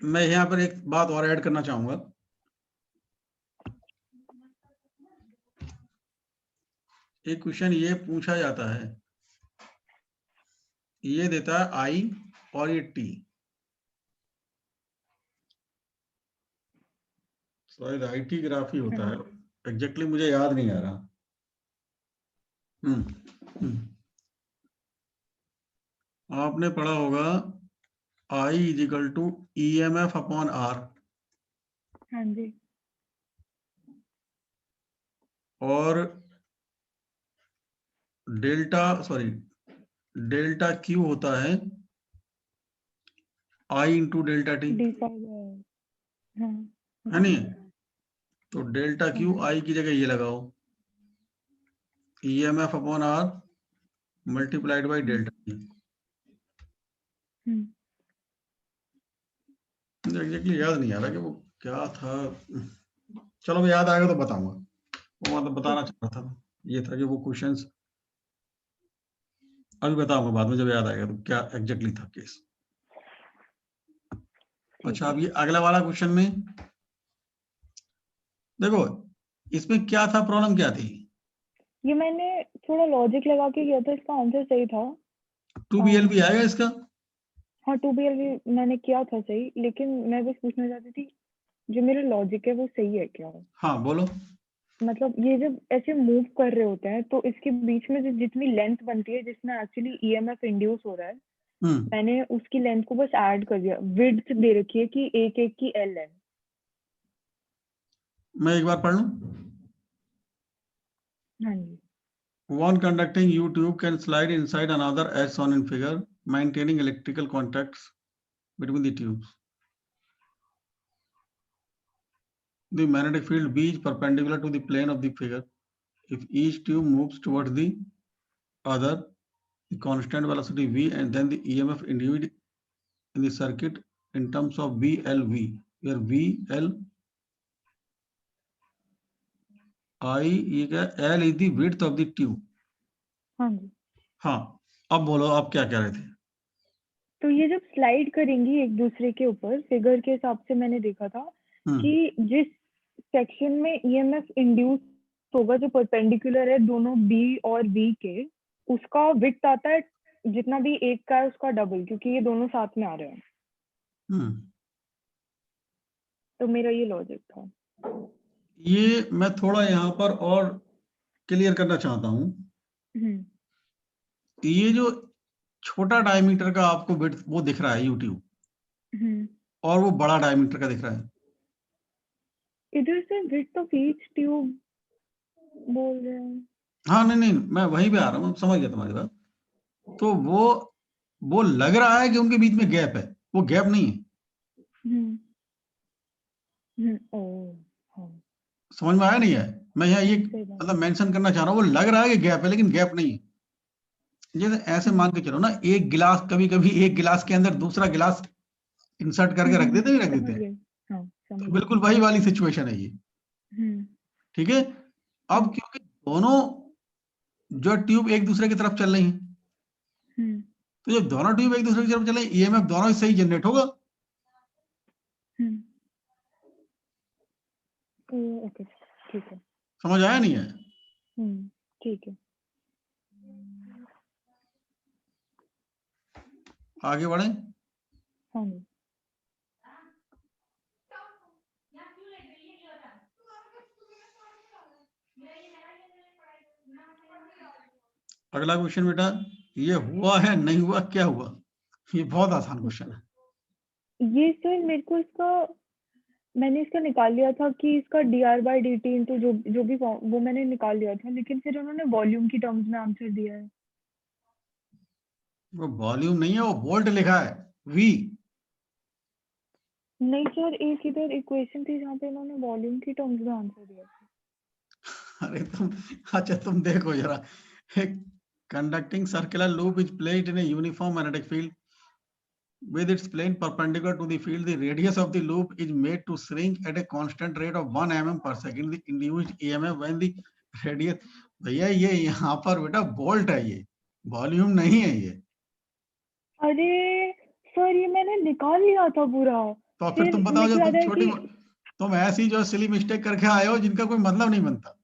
मैं यहाँ पर एक बात और ऐड करना चाहूंगा। एक क्वेश्चन ये पूछा जाता है, ये देता है आई और ये टी, शायद IT ग्राफ ही होता है, एग्जैक्टली मुझे याद नहीं आ रहा। आपने पढ़ा होगा I is equal to EMF upon R, हाँ जी। और डेल्टा Q होता है I इंटू डेल्टा टी, हाँ है नहीं? तो डेल्टा Q I की जगह ये लगाओ, EMF upon R multiplied by delta T. Exactly याद नहीं आ रहा कि वो क्या था, चलो याद आएगा तो बताऊंगा। वो मतलब बताना चाह रहा था ये था कि वो क्वेश्चंस अभी बताऊंगा, बाद में जब याद आएगा तो क्या एग्जैक्टली था केस। अच्छा अब ये अगला वाला क्वेश्चन में देखो, इसमें क्या था, प्रॉब्लम क्या थी? ये मैंने थोड़ा लॉजिक लगा के किया था, इसका आंसर सही था। 2BL भी आएगा इसका? हाँ 2BL भी मैंने किया था सही, लेकिन मैं बस पूछना चाहती थी जो मेरा लॉजिक है वो सही है क्या? हाँ बोलो। मतलब ये जब ऐसे मूव कर रहे होते हैं तो इसके बीच में जो जितनी लेंथ बनती है जिसमें एक्चुअली ईएमएफ इंड्यूस हो रहा है, मैंने उसकी लेंथ को बस ऐड कर दिया। विड्थ दे रखी है कि एक की एल है। मैं एक बार पढ़ लूं। हाँ जी। One conducting U tube can slide inside another as shown in figure, maintaining electrical contacts between the tubes. The magnetic field B is perpendicular to the plane of the figure. If each tube moves towards the other, the constant velocity V and then the EMF induced in the circuit in terms of VLV, where VL I L is the width of the tube. हाँ जी। हाँ, अब बोलो आप क्या कह रहे थे? तो ये जब स्लाइड करेंगी एक दूसरे के ऊपर, फिगर के हिसाब से मैंने देखा था कि जिस सेक्शन में ईएमएफ इंड्यूस होगा जो परपेंडिकुलर है दोनों बी और वी के, उसका विड्थ आता है जितना भी एक का है उसका डबल, क्योंकि ये दोनों साथ में आ रहे हैं। तो मेरा ये लॉजिक था। ये मैं थोड़ा यहाँ पर और क्लियर करना चाहता हूँ। ये जो छोटा डायमीटर का आपको विड्थ वो दिख रहा है यूट्यूब, और वो बड़ा डायमीटर का दिख रहा है। इधर से विड्थ ऑफ ईच ट्यूब बोल रहे हैं। हाँ नहीं मैं वहीं पे आ रहा हूँ, समझ गया तुम्हारी बात। तो वो लग रहा है कि उनके बीच में गैप है, वो गैप नहीं है। समझ में आया नहीं है? मैं यहाँ ये मतलब मेंशन करना चाह रहा हूँ, वो लग रहा है कि गैप है लेकिन गैप नहीं है। जैसे ऐसे मान के चलो ना, एक गिलास, कभी कभी एक गिलास के अंदर दूसरा गिलास इंसर्ट करके रख देते हैं। तो बिल्कुल वही वाली सिचुएशन है ये। ठीक है। अब क्योंकि दोनों जो ट्यूब एक दूसरे की तरफ चल रही हैं, तो जब दोनों ट्यूब एक दूसरे की तरफ चल रही है, ईएमएफ दोनों से ही जनरेट होगा। ओके, ठीक है। समझ आया नहीं है? ठीक है। आगे बढ़े। हाँ। अगला क्वेश्चन बेटा, ये हुआ है नहीं हुआ, क्या हुआ? ये बहुत आसान क्वेश्चन है। ये सर मेरे को मैंने इसका निकाल लिया था कि इसका dr/dt इंटू जो भी वो मैंने निकाल लिया था, लेकिन फिर उन्होंने वॉल्यूम की टर्म्स में आंसर दिया है। वो वॉल्यूम नहीं है, वो वोल्ट लिखा है, V। नहीं सर, एक इधर इक्वेशन थी जहाँ पे इन्होंने वॉल्यूम की टर्म्स में आंसर दिया था। अरे अच्छा तुम देखो जरा, एक conducting circular loop is placed in a uniform magnetic field with its plane perpendicular to the field. The radius of the loop is made to shrink at a constant rate of 1 mm per second. The induced EMF when the radius, भैया ये यहाँ पर बेटा volt है, ये volume नहीं है ये। अरे सर ये मैंने निकाल लिया था पूरा। तो फिर तुम बताओ, जो तुम छोटी तुम ऐसी जो सिली मिस्टेक करके आए हो जिनका कोई मतलब नहीं बनता।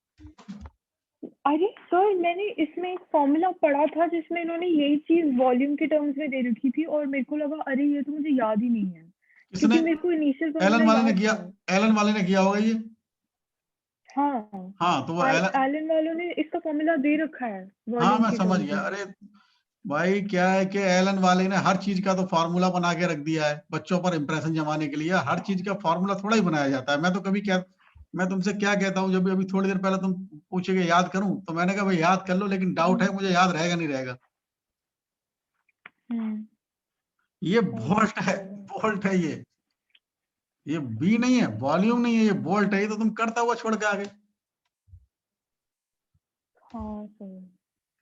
अरे सर मैंने इसमें एक फॉर्मूला पढ़ा था जिसमें इन्होंने यही चीज वॉल्यूम के टर्म्स में दे रखी थी और मेरे को लगा अरे ये तो मुझे याद ही नहीं है। किसने? मेरे को इनिशियल एलन वाले ने किया, एलन वाले ने किया होगा ये। हाँ तो वो एलन वालों ने इसका फॉर्मूला दे रखा है। हाँ मैं समझ गया। अरे भाई क्या है कि एलन वाले ने हर चीज का तो फार्मूला बना के रख दिया है बच्चों पर इंप्रेशन जमाने के लिए। हर चीज का फार्मूला थोड़ा ही बनाया जाता है। मैं तुमसे क्या कहता हूँ, जब अभी थोड़ी देर पहले तुम पूछेगे याद करूं, तो मैंने कहा भाई याद कर लो, लेकिन डाउट है मुझे याद रहेगा नहीं रहेगा। ये वोल्ट है, वोल्ट है ये बी नहीं है, वॉल्यूम नहीं है, ये वोल्ट है। ये तो तुम करता हुआ छोड़ के आ गए।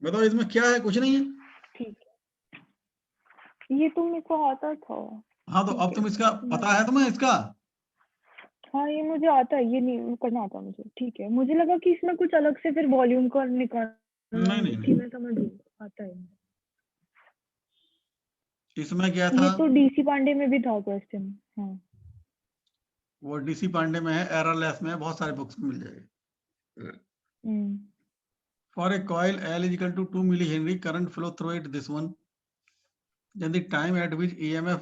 बताओ इसमें क्या है? कुछ नहीं है। ठीक है, ये तो मेरे को आता था। हाँ तो अब तुम इसका पता है तुम्हें इसका? हाँ ये मुझे आता है, ये नहीं करना आता मुझे। ठीक है, मुझे लगा कि इसमें कुछ अलग से फिर वॉल्यूम का निकालना। नहीं मैं समझ गई, आता है। इसमें क्या था? ये तो डीसी पांडे में भी था क्वेश्चन। हाँ वो डीसी पांडे में है, एररलेस में है, बहुत सारे बुक्स में मिल जाएगा। For a coil L is equal to 2 millihenry, current flow through it this one, then the time at which EMF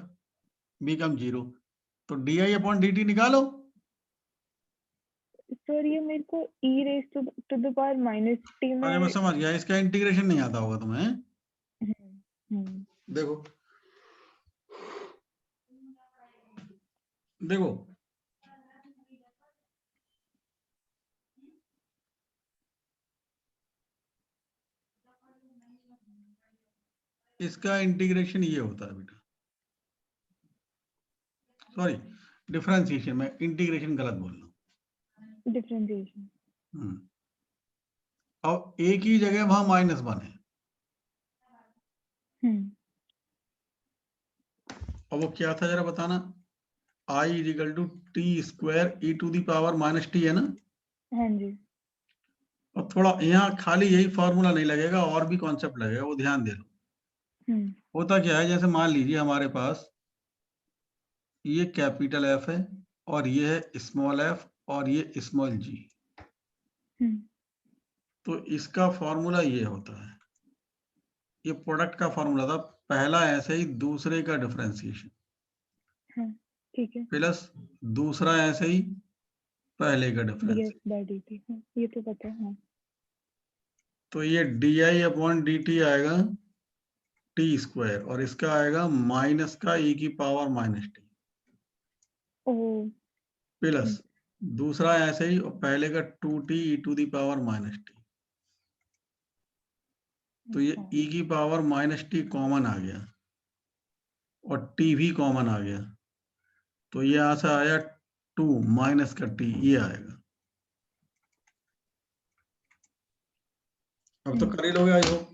become 0. तो di upon dt निकालो। सर ये मेरे को e raise to the power minus t में अरे मैं समझ गया, इसका इंटीग्रेशन नहीं आता होगा तुम्हें। देखो देखो इसका इंटीग्रेशन ये होता है बेटा, सॉरी डिफरेंशिएशन, मैं इंटीग्रेशन गलत बोल रहा हूँ। डिफरेंशिएशन। अब एक ही जगह वहां -1 है, अब वो क्या था जरा बताना। I = t² e⁻t है ना। हाँ जी। और थोड़ा यहाँ खाली यही फॉर्मूला नहीं लगेगा, और भी कॉन्सेप्ट लगेगा, वो ध्यान दे लो। होता क्या है, जैसे मान लीजिए हमारे पास ये कैपिटल F है और ये है स्मॉल f और ये स्मॉल g, तो इसका फॉर्मूला ये होता है, ये प्रोडक्ट का फॉर्मूला था, पहला ऐसे ही दूसरे का डिफरेंशिएशन, ठीक है। प्लस दूसरा ऐसे ही पहले का डिफरेंशिएशन, dx/dt, ये तो पता है। हाँ। तो ये di/dt आएगा t² और इसका आएगा माइनस का e⁻t ओ प्लस दूसरा ऐसे ही और पहले का 2t e⁻t, तो ये e⁻t कॉमन आ गया और t भी कॉमन आ गया, तो ये यहां से आया 2 माइनस का t, ये आएगा। अब तो कर ही लोगे आई होप।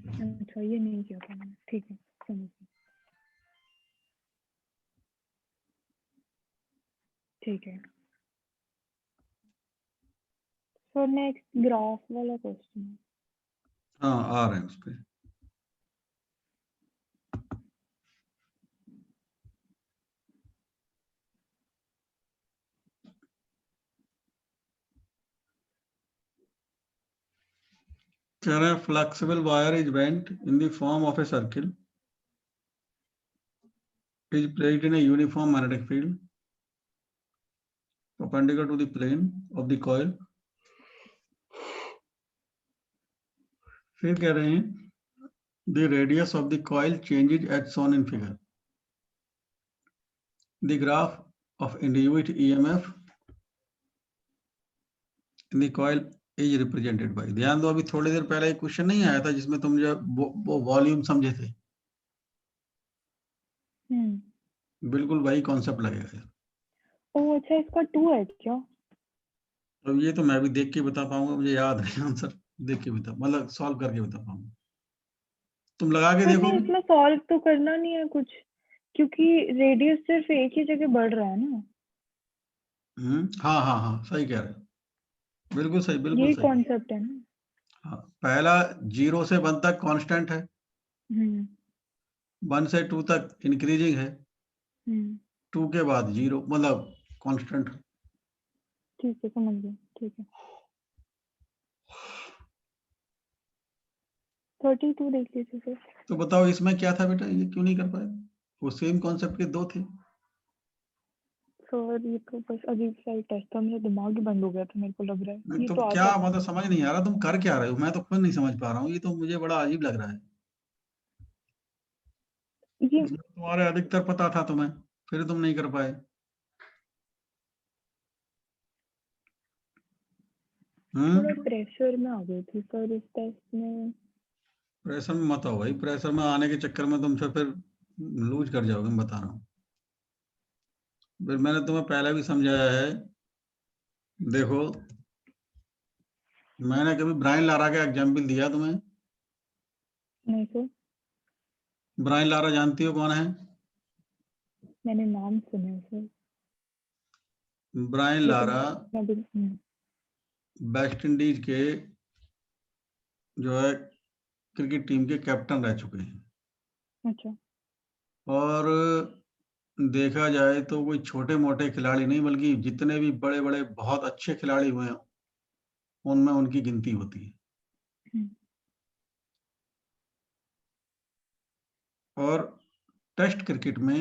अच्छा ये नहीं किया था मैंने, ठीक है समझ गई। ठीक है सर, नेक्स्ट ग्राफ वाला क्वेश्चन है। हाँ आ रहे हैं उस पे। कह रहे हैं flexible wire is bent in the form of a circle, is placed in a uniform magnetic field perpendicular to the plane of the coil। फिर कह रहे हैं the radius of the coil changes as shown in figure, the graph of induced EMF in the coil is represented by। ध्यान दो, अभी थोड़ी देर पहले एक क्वेश्चन नहीं आया था जिसमें तुम जो वो वॉल्यूम समझे थे, बिल्कुल वही कॉन्सेप्ट लगेगा। ओ अच्छा, इसका 2 है क्या? अब ये तो मैं भी देख के बता पाऊंगा, मुझे याद नहीं आंसर, देख के बता मतलब सॉल्व करके बता पाऊंगा, तुम लगा के देखो। इसमें सॉल्व तो करना नहीं है कुछ, क्योंकि रेडियस सिर्फ एक ही जगह बढ़ रहा है ना। हाँ हाँ हाँ सही कह रहे हो, बिल्कुल सही, बिल्कुल ये सही। कॉन्सेप्ट है ना। हाँ, पहला 0 से 1 तक कांस्टेंट है, 1 से 2 तक इंक्रीजिंग है, 2 के बाद 0 मतलब कांस्टेंट। ठीक है समझ गया, ठीक है। 32 देख लीजिए सर। तो बताओ इसमें क्या था बेटा, ये क्यों नहीं कर पाए? वो सेम कॉन्सेप्ट के 2 थे। सर ये तो बस अजीब सा टेस्ट था, मेरा दिमाग ही बंद हो गया था, मेरे को लग रहा है। ये तो तो क्या आता था। मतलब समझ नहीं आ रहा, तुम कर क्या रहे हो, मैं तो खुद नहीं समझ पा रहा हूँ, ये तो मुझे बड़ा अजीब लग रहा है। ये इसमें तुम्हारे अधिकतर पता था तुम्हें, फिर तुम नहीं कर पाए। थोड़ा प्रेशर में आ गई थी सर इस टेस्ट में। प्रेशर में मत आओ भाई, प्रेशर में आने के चक्कर में तुम फिर लूज कर जाओगे, मैं बता रहा हूँ। फिर मैंने तुम्हें पहले भी समझाया है, देखो मैंने कभी ब्रायन लारा का एग्जाम्पल दिया तुम्हें? नहीं सर, ब्रायन लारा जानती हो कौन है? मैंने नाम सुना है सर। ब्रायन लारा लेकिन वेस्ट इंडीज के जो है क्रिकेट टीम के कैप्टन रह चुके हैं। अच्छा। और देखा जाए तो कोई छोटे मोटे खिलाड़ी नहीं, बल्कि जितने भी बड़े बड़े बहुत अच्छे खिलाड़ी हुए हैं उनमें उनकी गिनती होती है। और टेस्ट क्रिकेट में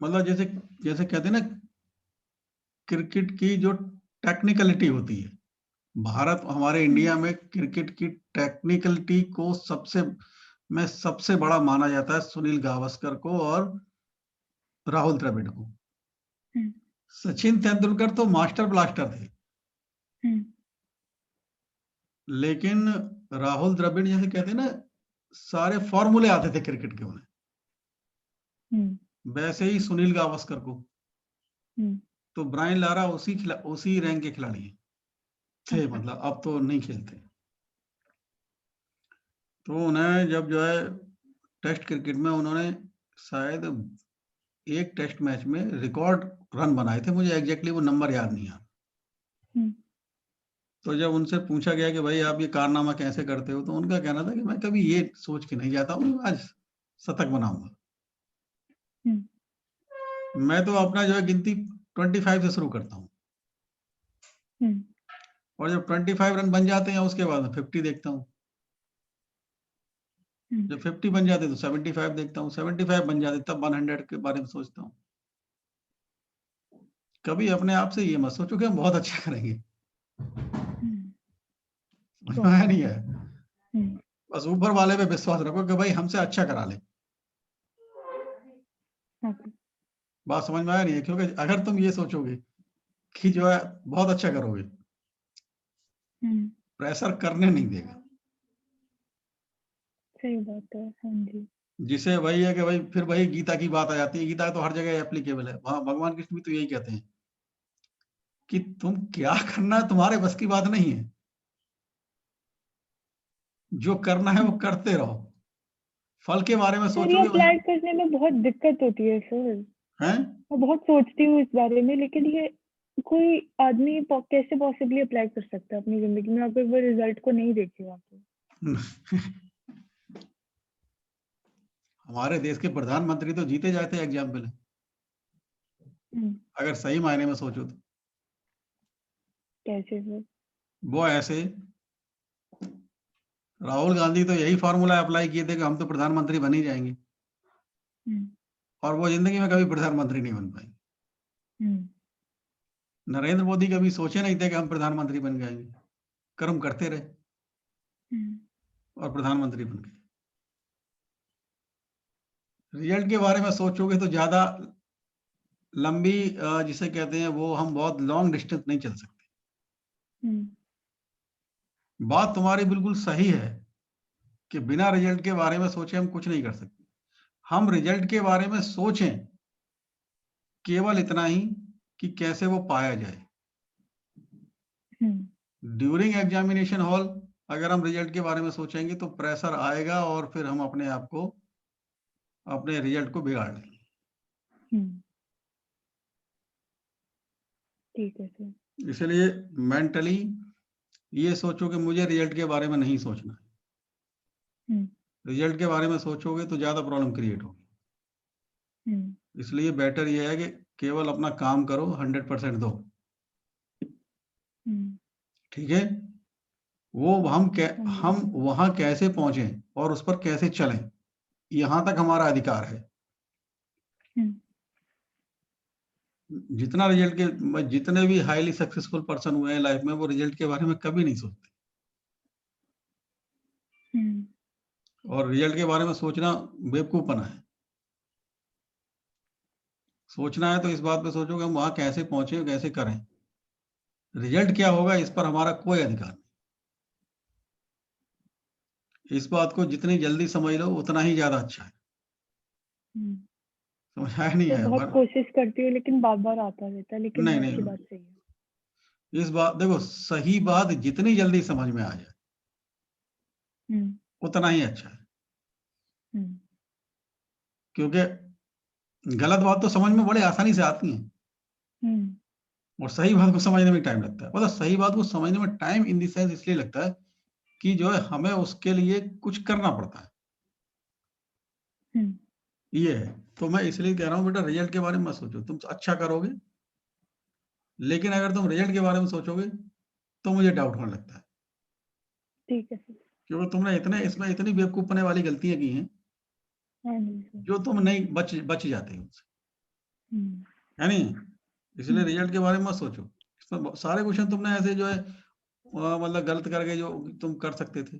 मतलब जैसे जैसे कहते हैं ना क्रिकेट की जो टेक्निकलिटी होती है, भारत हमारे इंडिया में क्रिकेट की टेक्निकलिटी को सबसे बड़ा माना जाता है सुनील गावस्कर को और राहुल द्रविड़ को। सचिन तेंदुलकर तो मास्टर ब्लास्टर थे, लेकिन राहुल द्रविड़ जैसे कहते हैं ना, सारे फॉर्मूले आते थे क्रिकेट के उन्हें, वैसे ही सुनील गावस्कर को। तो ब्रायन लारा उसी रैंक के खिलाड़ी थे, मतलब अब तो नहीं खेलते। तो उन्हें जब जो है टेस्ट क्रिकेट में उन्होंने शायद एक टेस्ट मैच में रिकॉर्ड रन बनाए थे, मुझे एग्जैक्टली वो नंबर याद नहीं आ। तो जब उनसे पूछा गया कि भाई आप ये कारनामा कैसे करते हो, तो उनका कहना था कि मैं कभी ये सोच के नहीं जाता हूँ आज शतक बनाऊंगा, मैं तो अपना जो है गिनती 25 से शुरू करता हूँ, और जब 25 रन बन जाते हैं उसके बाद मैं 50 देखता हूँ, जब 50 बन जाते तो 75 देखता हूँ, 75 बन जाते तब 100 के बारे में सोचता हूँ। कभी अपने आप से ये मत सोचो कि हम बहुत अच्छा करेंगे, नहीं है, बस ऊपर वाले पे विश्वास रखो कि भाई हमसे अच्छा करा ले। बात समझ में आया नहीं है? क्योंकि अगर तुम ये सोचोगे कि जो है बहुत अच्छा करोगे, प्रेशर करने नहीं देगा। सही बात है। हाँ जी। जिसे वही है कि भाई फिर वही गीता की बात आ जाती है, गीता तो हर जगह एप्लीकेबल है, वहां भगवान कृष्ण भी तो यही कहते हैं कि तुम क्या करना तुम्हारे बस की बात नहीं है, जो करना है वो करते रहो, फल के बारे में सर ये सोचोगे अप्लाई करने में बहुत दिक्कत होती है सर, हैं? मैं बहुत सोचती हूँ इस बारे में, लेकिन ये कोई आदमी कैसे पॉसिबली अप्लाई कर सकता है अपनी जिंदगी में अगर वो रिजल्ट को नहीं देखेगा तो। हमारे देश के प्रधानमंत्री तो जीते जाते एग्जाम्पल है, अगर सही मायने में सोचो तो। कैसे सर? वो ऐसे, राहुल गांधी तो यही फॉर्मूला अप्लाई किए थे कि हम तो प्रधानमंत्री बन ही जाएंगे, और वो जिंदगी में कभी प्रधानमंत्री नहीं बन पाएंगे। नरेंद्र मोदी कभी सोचे नहीं थे कि हम प्रधानमंत्री बन जाएंगे, कर्म करते रहे और प्रधानमंत्री बन गए। रिजल्ट के बारे में सोचोगे तो ज्यादा लंबी जिसे कहते हैं वो हम बहुत लॉन्ग डिस्टेंस नहीं चल सकते। बात तुम्हारी बिल्कुल सही है कि बिना रिजल्ट के बारे में सोचे हम कुछ नहीं कर सकते। हम रिजल्ट के बारे में सोचें केवल इतना ही कि कैसे वो पाया जाए। ड्यूरिंग एग्जामिनेशन हॉल अगर हम रिजल्ट के बारे में सोचेंगे तो प्रेशर आएगा और फिर हम अपने आप को, अपने रिजल्ट को बिगाड़ लेंगे। ठीक है सर। इसलिए मेंटली ये सोचो कि मुझे रिजल्ट के बारे में नहीं सोचना है। रिजल्ट के बारे में सोचोगे तो ज्यादा प्रॉब्लम क्रिएट होगी। इसलिए बेटर ये है कि केवल अपना काम करो, 100% दो। ठीक है, वो हम वहां कैसे पहुंचे और उस पर कैसे चलें, यहां तक हमारा अधिकार है। जितना रिजल्ट के, जितने भी हाईली सक्सेसफुल पर्सन हुए हैं लाइफ में, वो रिजल्ट के बारे में कभी नहीं सोचते। और रिजल्ट के बारे में सोचना बेवकूफपना है। सोचना है तो इस बात पे सोचो कि हम वहां कैसे पहुंचे, कैसे करें। रिजल्ट क्या होगा इस पर हमारा कोई अधिकार नहीं। इस बात को जितनी जल्दी समझ लो उतना ही ज्यादा अच्छा है। समझ आया नहीं है? बहुत कोशिश करती हूँ लेकिन बार बार आता रहता है, लेकिन नहीं, आपकी बात सही है। इस बात देखो, सही बात जितनी जल्दी समझ में आ जाए उतना ही अच्छा है। क्योंकि गलत बात तो समझ में बड़े आसानी से आती है, और सही बात को समझने में टाइम लगता है। मतलब सही बात को समझने में टाइम इन द सेंस इसलिए लगता है कि जो है हमें उसके लिए कुछ करना पड़ता है। ये है, तो मैं इसलिए कह रहा हूँ बेटा रिजल्ट के बारे में मत सोचो, तुम अच्छा करोगे। लेकिन अगर तुम रिजल्ट के बारे में सोचोगे तो मुझे डाउट होने लगता है। ठीक है सर। क्योंकि तुमने इसमें इतनी बेवकूफपने वाली गलतियां की हैं जो तुम नहीं बच जाते हो उनसे, है नहीं? इसलिए रिजल्ट के बारे में मत सोचो। इसमें सारे क्वेश्चन तुमने ऐसे जो है मतलब गलत करके जो तुम कर सकते थे।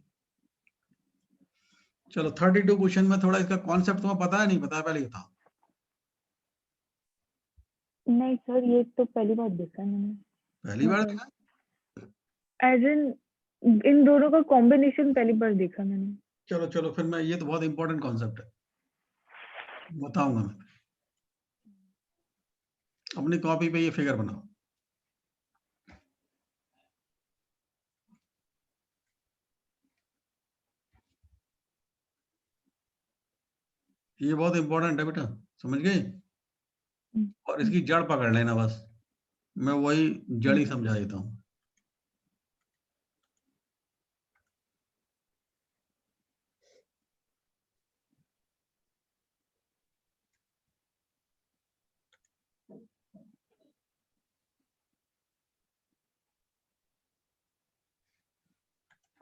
चलो 32 क्वेश्चन में थोड़ा इसका कॉन्सेप्ट तुम्हें पता है नहीं पता है, पहले ये था। नहीं सर, ये तो पहली बार देखा है मैंने। पहली बार मतलब देखा? एज इन दोनों का कॉम्बिनेशन पहली बार देखा मैंने। चलो चलो फिर मैं, ये तो बहुत इंपॉर्टेंट कॉन्सेप्ट है, बताऊंगा मैं। अपनी कॉपी पे ये फिगर बनाओ। ये बहुत इंपॉर्टेंट है बेटा, समझ गए? और इसकी जड़ पकड़ लेना बस, मैं वही जड़ ही समझा देता हूँ।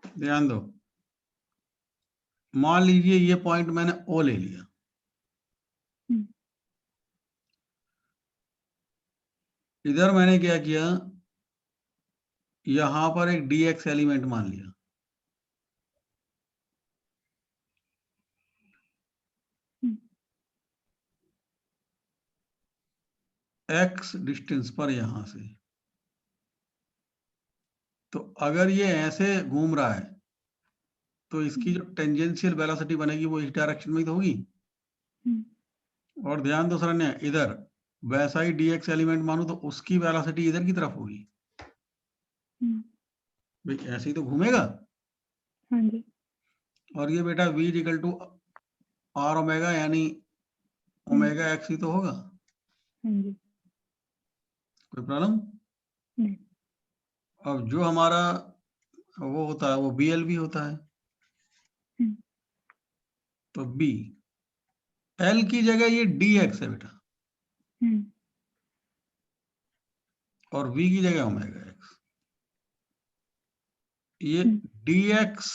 ध्यान दो, मान लीजिए ये पॉइंट मैंने ओ ले लिया, इधर मैंने क्या किया, यहां पर एक dx एलिमेंट मान लिया, x डिस्टेंस पर यहां से। तो अगर ये ऐसे घूम रहा है तो इसकी जो टेंजेंशियल वेलोसिटी बनेगी वो इस डायरेक्शन में ही तो होगी। और ध्यान दो सरन्या, इधर वैसा ही dx एलिमेंट मानो तो उसकी वेलोसिटी इधर की तरफ होगी। भाई ऐसे ही तो घूमेगा। हाँ जी। और ये बेटा v equal to r omega, यानी ओमेगा x ही तो होगा। हाँ जी। कोई प्रॉब्लम? नहीं। अब जो हमारा वो होता है वो bl भी होता है। तो b, l की जगह ये dx है बेटा, और v की जगह ओमेगा x। ये dx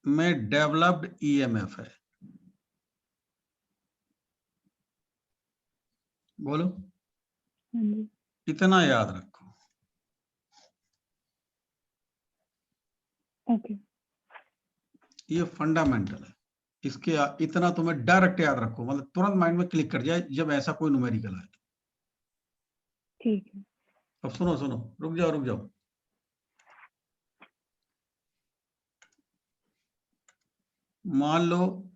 में डेवलप्ड ईएमएफ है। बोलो, हाँ जी। इतना याद रखो। ओके। ये फंडामेंटल है, इसके इतना तुम्हें डायरेक्ट याद रखो, मतलब तुरंत माइंड में क्लिक कर जाए जब ऐसा कोई न्यूमेरिकल आए। ठीक है। अब सुनो सुनो, रुक जाओ रुक जाओ। मान लो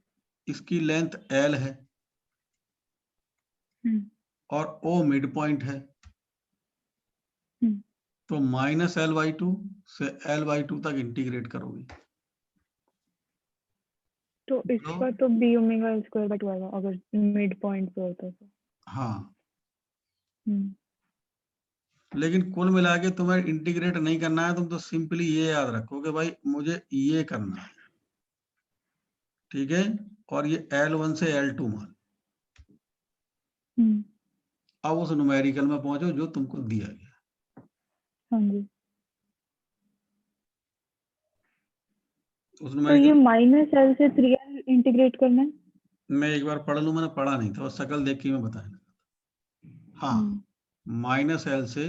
इसकी लेंथ l है और o मिड पॉइंट है, तो -l/2 से l/2 तक इंटीग्रेट करोगे। तो इसका तो b ओमेगा स्क्वायर बाय 2 आएगा अगर मिड पॉइंट पे होता तो। हाँ, लेकिन कुल मिला के तुम्हें इंटीग्रेट नहीं करना है, तुम तो सिंपली ये याद रखो कि भाई मुझे ये करना है, ठीक है? और ये L1 से L2 मान, अब उस न्यूमेरिकल में पहुंचो जो तुमको दिया गया। हाँ जी। उस तो न्यूमेरिकल ये -l से 3l इंटीग्रेट करना है। मैं एक बार पढ़ लूं, मैंने पढ़ा नहीं था, और शकल देख के मैं बताया। हाँ, -l से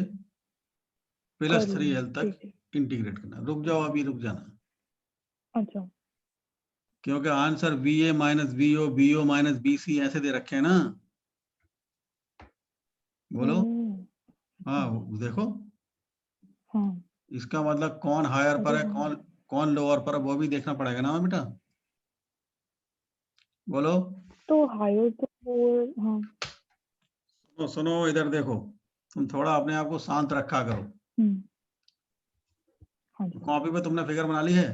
+3l तक इंटीग्रेट करना। रुक जाओ, अभी रुक जाना। अच्छा। क्योंकि answer VA minus BO, BO minus BC ऐसे दे रखे हैं ना। बोलो। हाँ देखो, हाँ। इसका मतलब कौन हायर पर है, कौन कौन लोअर पर है, वो भी देखना पड़ेगा ना बेटा। बोलो। तो हायर तो वो, हाँ। सुनो सुनो, इधर देखो, तुम थोड़ा अपने आप को शांत रखा करो। हाँ जी। कॉपी पे तुमने फिगर बना ली है?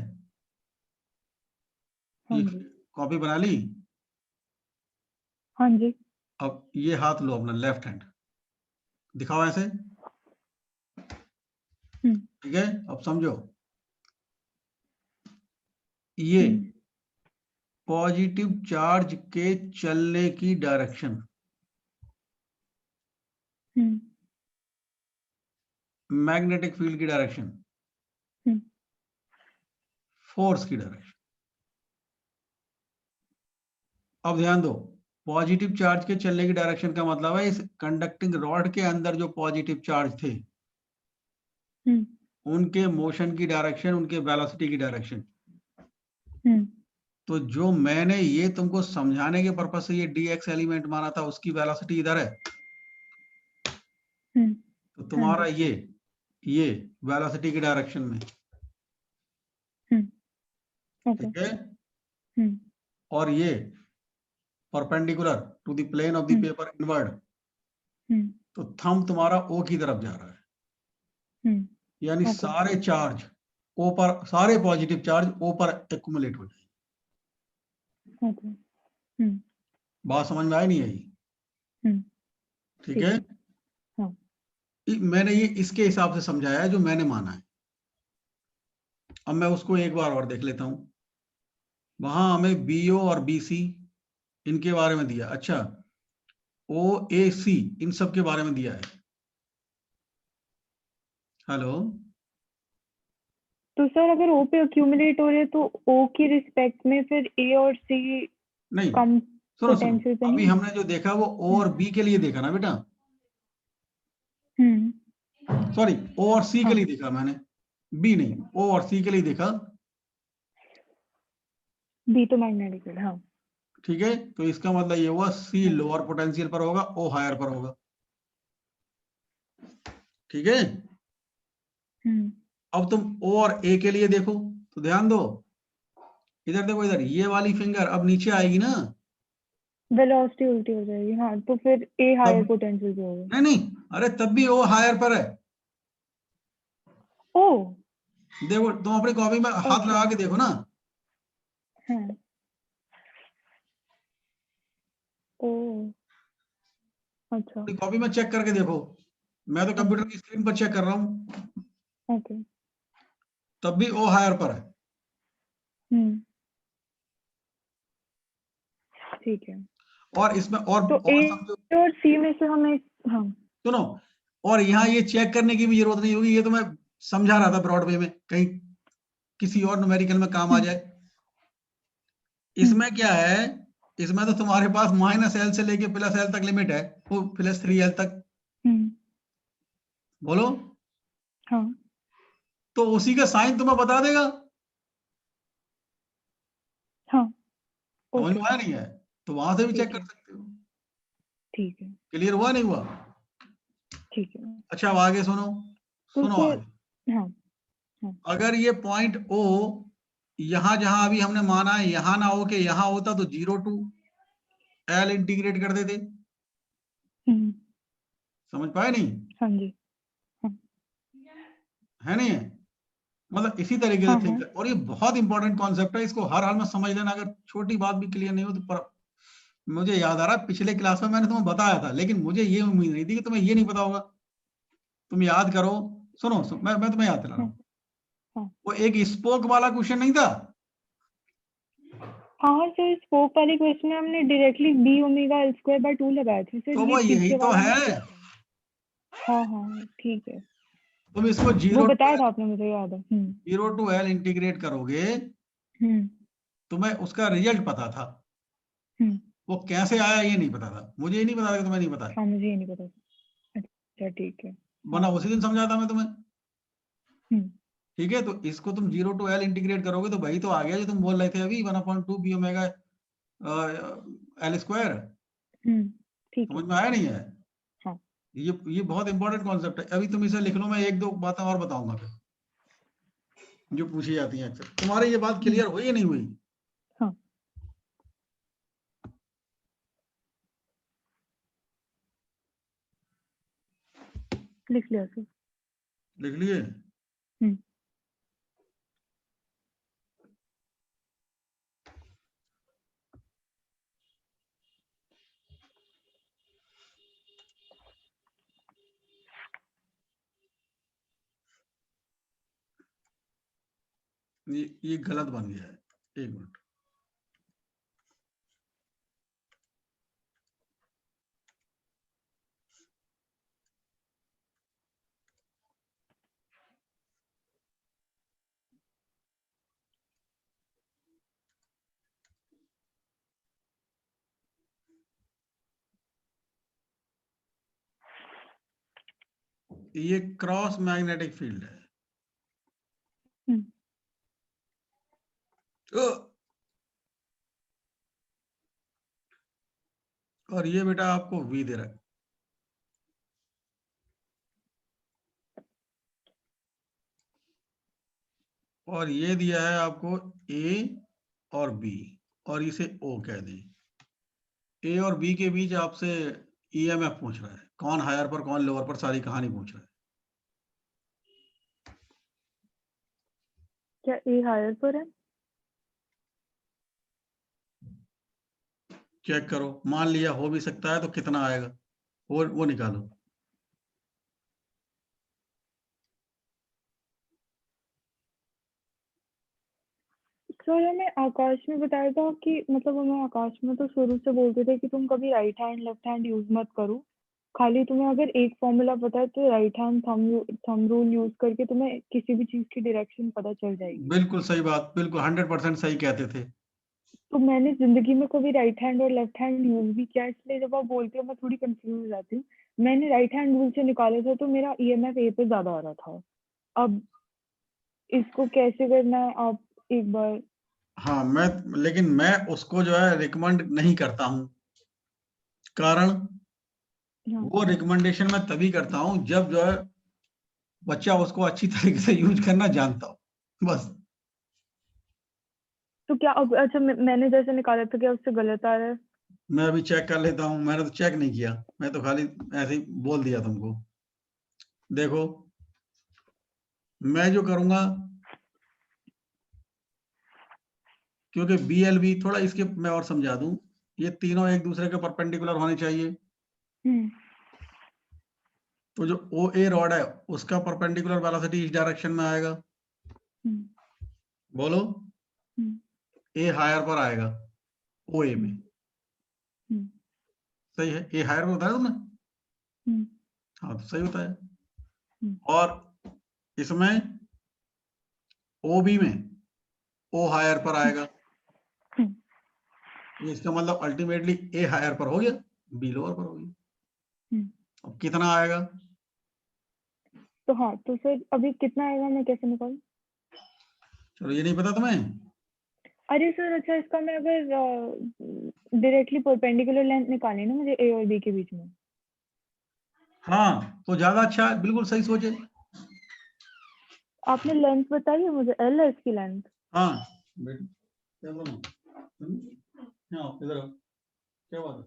हाँ जी। कॉपी बना ली? हाँ जी। अब ये हाथ लो अपना लेफ्ट हैंड, दिखाओ ऐसे, ठीक है? अब समझो, ये पॉजिटिव चार्ज के चलने की डायरेक्शन, मैग्नेटिक फील्ड की डायरेक्शन, फोर्स की डायरेक्शन। अब ध्यान दो, पॉजिटिव चार्ज के चलने की डायरेक्शन का मतलब है इस कंडक्टिंग रॉड के अंदर जो पॉजिटिव चार्ज थे उनके मोशन की डायरेक्शन, उनके वेलोसिटी की डायरेक्शन। तो जो मैंने ये तुमको समझाने के पर्पज से ये dx एलिमेंट माना था, उसकी वेलोसिटी इधर है। तो तुम्हारा ये वेलोसिटी की डायरेक्शन में, ठीक है। और ये perpendicular to the plane of the paper inward, तो थंब तुम्हारा O की तरफ जा रहा है, यानी सारे चार्ज O पर, सारे पॉजिटिव चार्ज O पर एक्युमुलेट हो जाए। बात समझ में आई नहीं आई? ठीक है। हाँ। मैंने ये इसके हिसाब से समझाया है जो मैंने माना है। अब मैं उसको एक बार और देख लेता हूं। वहां हमें BO और BC इनके बारे में दिया, अच्छा OAC इन सब के बारे में दिया है। हेलो, तो सर अगर O पे अक्यूमुलेट हो रहे तो O की रिस्पेक्ट में फिर A और C नहीं कम सुनो पोटेंशियल पे अभी नहीं? हमने जो देखा वो O और B के लिए देखा ना बेटा, सॉरी O और C के लिए देखा मैंने, B नहीं, O और C के लिए देखा। B तो मैग्नेटिक है। हाँ। ठीक है, तो इसका मतलब ये हुआ C लोअर पोटेंशियल पर होगा, O हायर पर होगा। ठीक है। अब तुम O और A के लिए देखो, तो ध्यान दो, इधर देखो, इधर ये वाली फिंगर अब नीचे आएगी ना, वेलोसिटी उल्टी हो जाएगी। हाँ, तो फिर A हायर तब पोटेंशियल पे होगा। नहीं, अरे तब भी O हायर पर है। ओ, देखो तुम अपनी कॉपी में हाथ लगा के देखो ना। हाँ। ओ, अच्छा। अपनी कॉपी में चेक करके देखो, मैं तो कंप्यूटर की स्क्रीन पर चेक कर रहा हूँ, ओके। तब भी O हायर पर है। ठीक है। और इसमें तो A समझो, और C में से हमें, हाँ। सुनो, और यहाँ ये चेक करने की भी जरूरत नहीं होगी, ये तो मैं समझा रहा था ब्रॉड वे में, कहीं किसी और न्यूमेरिकल में काम आ जाए। इसमें क्या है, इसमें तो तुम्हारे पास -L से लेके +L तक लिमिट है, वो +3L तक, बोलो। हाँ। तो उसी का साइन तुम्हें बता देगा। हाँ। समझ ओके। में आया नहीं है? तो वहां से भी चेक ठीक कर है। सकते हो। ठीक है। क्लियर हुआ नहीं हुआ? ठीक है। अच्छा अब आगे सुनो, तो सुनो फिर, आगे। हाँ। हाँ। अगर ये पॉइंट O यहां जहां अभी हमने माना है यहां ना हो के यहां होता, तो 0 to L इंटीग्रेट कर देते। समझ पाए नहीं? हाँ जी। हाँ। है नहीं है? मतलब इसी तरीके से हाँ। थिंक हाँ। कर, और ये बहुत इंपॉर्टेंट कॉन्सेप्ट है, इसको हर हाल में समझ लेना। अगर छोटी बात भी क्लियर नहीं हो तो मुझे याद आ रहा है पिछले क्लास में मैंने तुम्हें बताया था, लेकिन मुझे ये उम्मीद नहीं थी कि तुम्हें ये नहीं पता होगा। तुम याद करो, सुनो, मैं तुम्हें याद दिला रहा हूँ। हाँ। वो एक स्पोक वाला क्वेश्चन नहीं था? हाँ सर, स्पोक वाले क्वेश्चन में हमने डायरेक्टली B ω L²/2 लगाए थे सर, तो ये वो यही पीछे तो वाला है। नहीं किया था। हाँ हाँ, ठीक है। तुम इसको वो 0 बताया था आपने, मुझे याद है। to L इंटीग्रेट करोगे, तुम्हें उसका रिजल्ट पता था, वो कैसे आया ये नहीं पता था। मुझे ये नहीं पता था कि तुम्हें नहीं पता है, हाँ, मुझे ये नहीं पता। अच्छा, ठीक है। वरना हाँ। उसी दिन समझा था मैं तुम्हें। हम्म। ठीक है, तो इसको तुम 0 to L इंटीग्रेट करोगे तो वही तो आ गया जो तुम बोल रहे थे अभी, 1/2 B ओमेगा L²। ठीक समझ है। में आया नहीं है? हाँ। ये बहुत इंपॉर्टेंट कॉन्सेप्ट है। अभी तुम इसे लिख लो, मैं एक दो बातें और बताऊंगा फिर जो पूछी जाती हैं अक्सर। तुम्हारी ये बात क्लियर हुई या नहीं हुई? हाँ, लिख लिया सर। लिख लिए? हम्म। ये गलत बन गया है, एक मिनट। ये क्रॉस मैग्नेटिक फील्ड है। और ये बेटा आपको V दे रहा है। और ये दिया है आपको A और B, और इसे O कह दें। A और B के बीच आपसे EMF पूछ रहा है, कौन हायर पर कौन लोअर पर, सारी कहानी पूछ रहा है। क्या A हायर पर है? चेक करो, मान लिया हो भी सकता है तो कितना आएगा वो निकालो। सर हमें आकाश में बताया था कि मतलब हमें आकाश में तो शुरू से बोलते थे कि तुम कभी right hand left hand use मत करो, खाली तुम्हें अगर एक फॉर्मूला पता है तो right hand thumb rule use करके तुम्हें किसी भी चीज की डायरेक्शन पता चल जाएगी। बिल्कुल सही बात, बिल्कुल 100% सही कहते थे। तो मैंने जिंदगी में कभी राइट हैंड और लेफ्ट हैंड यूज भी किया, इसलिए जब आप बोलते हो मैं थोड़ी कंफ्यूज हो जाती हूँ। मैंने राइट हैंड रूल से निकाला था तो मेरा EMF A पे ज्यादा आ रहा था। अब इसको कैसे करना है आप एक बार। हाँ, लेकिन मैं उसको जो है रिकमेंड नहीं करता हूँ। कारण हाँ। वो रिकमेंडेशन मैं तभी करता हूँ जब जो है बच्चा उसको अच्छी तरीके से यूज करना जानता हो, बस। तो क्या अब अच्छा मैंने जैसे निकाला था क्या उससे गलत आ रहा है? मैं अभी चेक कर लेता हूँ, मैंने तो चेक नहीं किया, मैं तो खाली ऐसे ही बोल दिया तुमको। देखो मैं जो करूंगा, क्योंकि BLB थोड़ा इसके मैं और समझा दूं, ये तीनों एक दूसरे के परपेंडिकुलर होने चाहिए। तो जो OA रॉड है उसका परपेंडिकुलर वेलोसिटी इस डायरेक्शन में आएगा। बोलो। A हायर पर आएगा OA में। सही है, A हायर में बताया तुमने? हाँ तो सही होता है। और इसमें OB में O हायर पर आएगा। इसका मतलब अल्टीमेटली A हायर पर हो गया, B लोअर पर हो गया। अब कितना आएगा? तो हाँ, तो सर अभी कितना आएगा मैं कैसे निकालूं? चलो, ये नहीं पता तुम्हें? अरे सर अच्छा, इसका मैं अगर डायरेक्टली परपेंडिकुलर लेंथ निकालनी ना मुझे A और B के बीच में। हाँ तो ज्यादा अच्छा है, बिल्कुल सही सोचे। आपने लेंथ बताई है मुझे, L है इसकी लेंथ। हाँ बेटा, क्या बोलूं? हाँ इधर आओ, क्या बात है?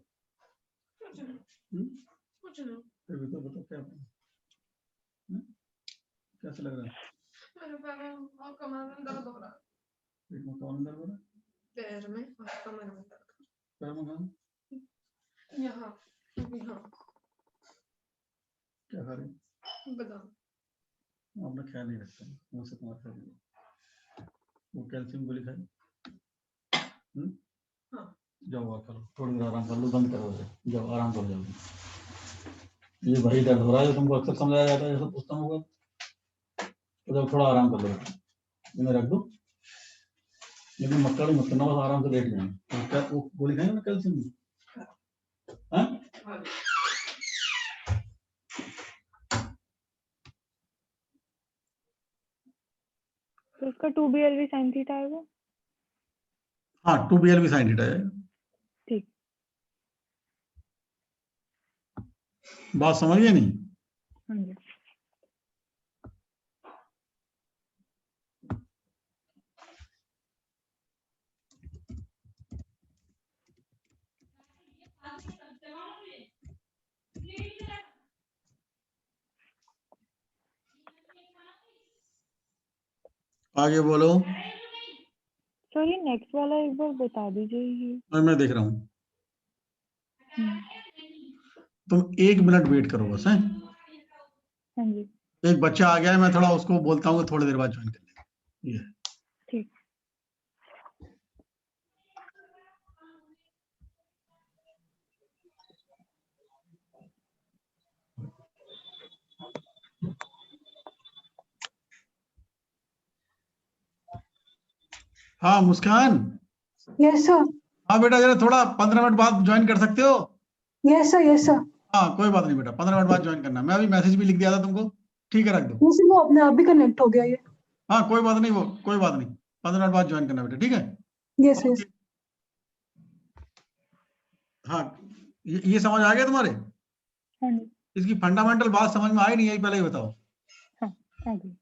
कुछ नहीं। फिर भी तो बताओ क्या कैसा लग रहा है? मेरे पैर में और कमर में दर्द हो रहा है। पेट में कौन दर्द हो रहा है? पैर में और कमर में दर्द। पैर में कहाँ? यहाँ यहाँ। क्या खा रहे हो? बादाम। अपना ख्याल नहीं रखते, मुझसे तुम्हारा ख्याल नहीं। वो कैल्शियम गोली खाई? हाँ। जाओ आप करो, थोड़ी देर आराम कर लो, बंद करो, जाओ आराम कर जाओ। ये भारी दर्द हो रहा है, तुमको अक्सर समझाया जाता है, ऐसा पूछता हूँ, तो जब थोड़ा आराम कर लो, इन्हें रख दो, लेकिन मक्का मत करना, बस आराम से लेट जाए। क्या वो गोली खाएंगे ना कैल्शियम की? हाँ? तो इसका 2BLV sin थीटा आएगा? हाँ 2BLV sin थीटा है। ठीक। बात समझ गए नहीं? हाँ जी। आगे बोलो। सर ये नेक्स्ट वाला एक बार बता दीजिए। मैं देख रहा हूँ, तुम 1 मिनट वेट करो बस। है हाँ जी। एक बच्चा आ गया है, मैं थोड़ा उसको बोलता हूँ थोड़ी देर बाद ज्वाइन कर लेगा। ठीक। हाँ मुस्कान। Yes sir. हाँ बेटा, जरा थोड़ा 15 मिनट बाद ज्वाइन कर सकते हो? Yes sir, yes sir. हाँ कोई बात नहीं बेटा, 15 मिनट बाद ज्वाइन करना। मैं अभी मैसेज भी लिख दिया था तुमको, ठीक है, रख दो। उसी वो अपने आप भी कनेक्ट हो गया ये। हाँ कोई बात नहीं, वो कोई बात नहीं, 15 मिनट बाद ज्वाइन करना बेटा, ठीक है। Yes okay. यस। हाँ ये समझ आ गया तुम्हारे? हाँ जी। इसकी फंडामेंटल बात समझ में आई नहीं आई, पहले ही बताओ। हाँ आ गई।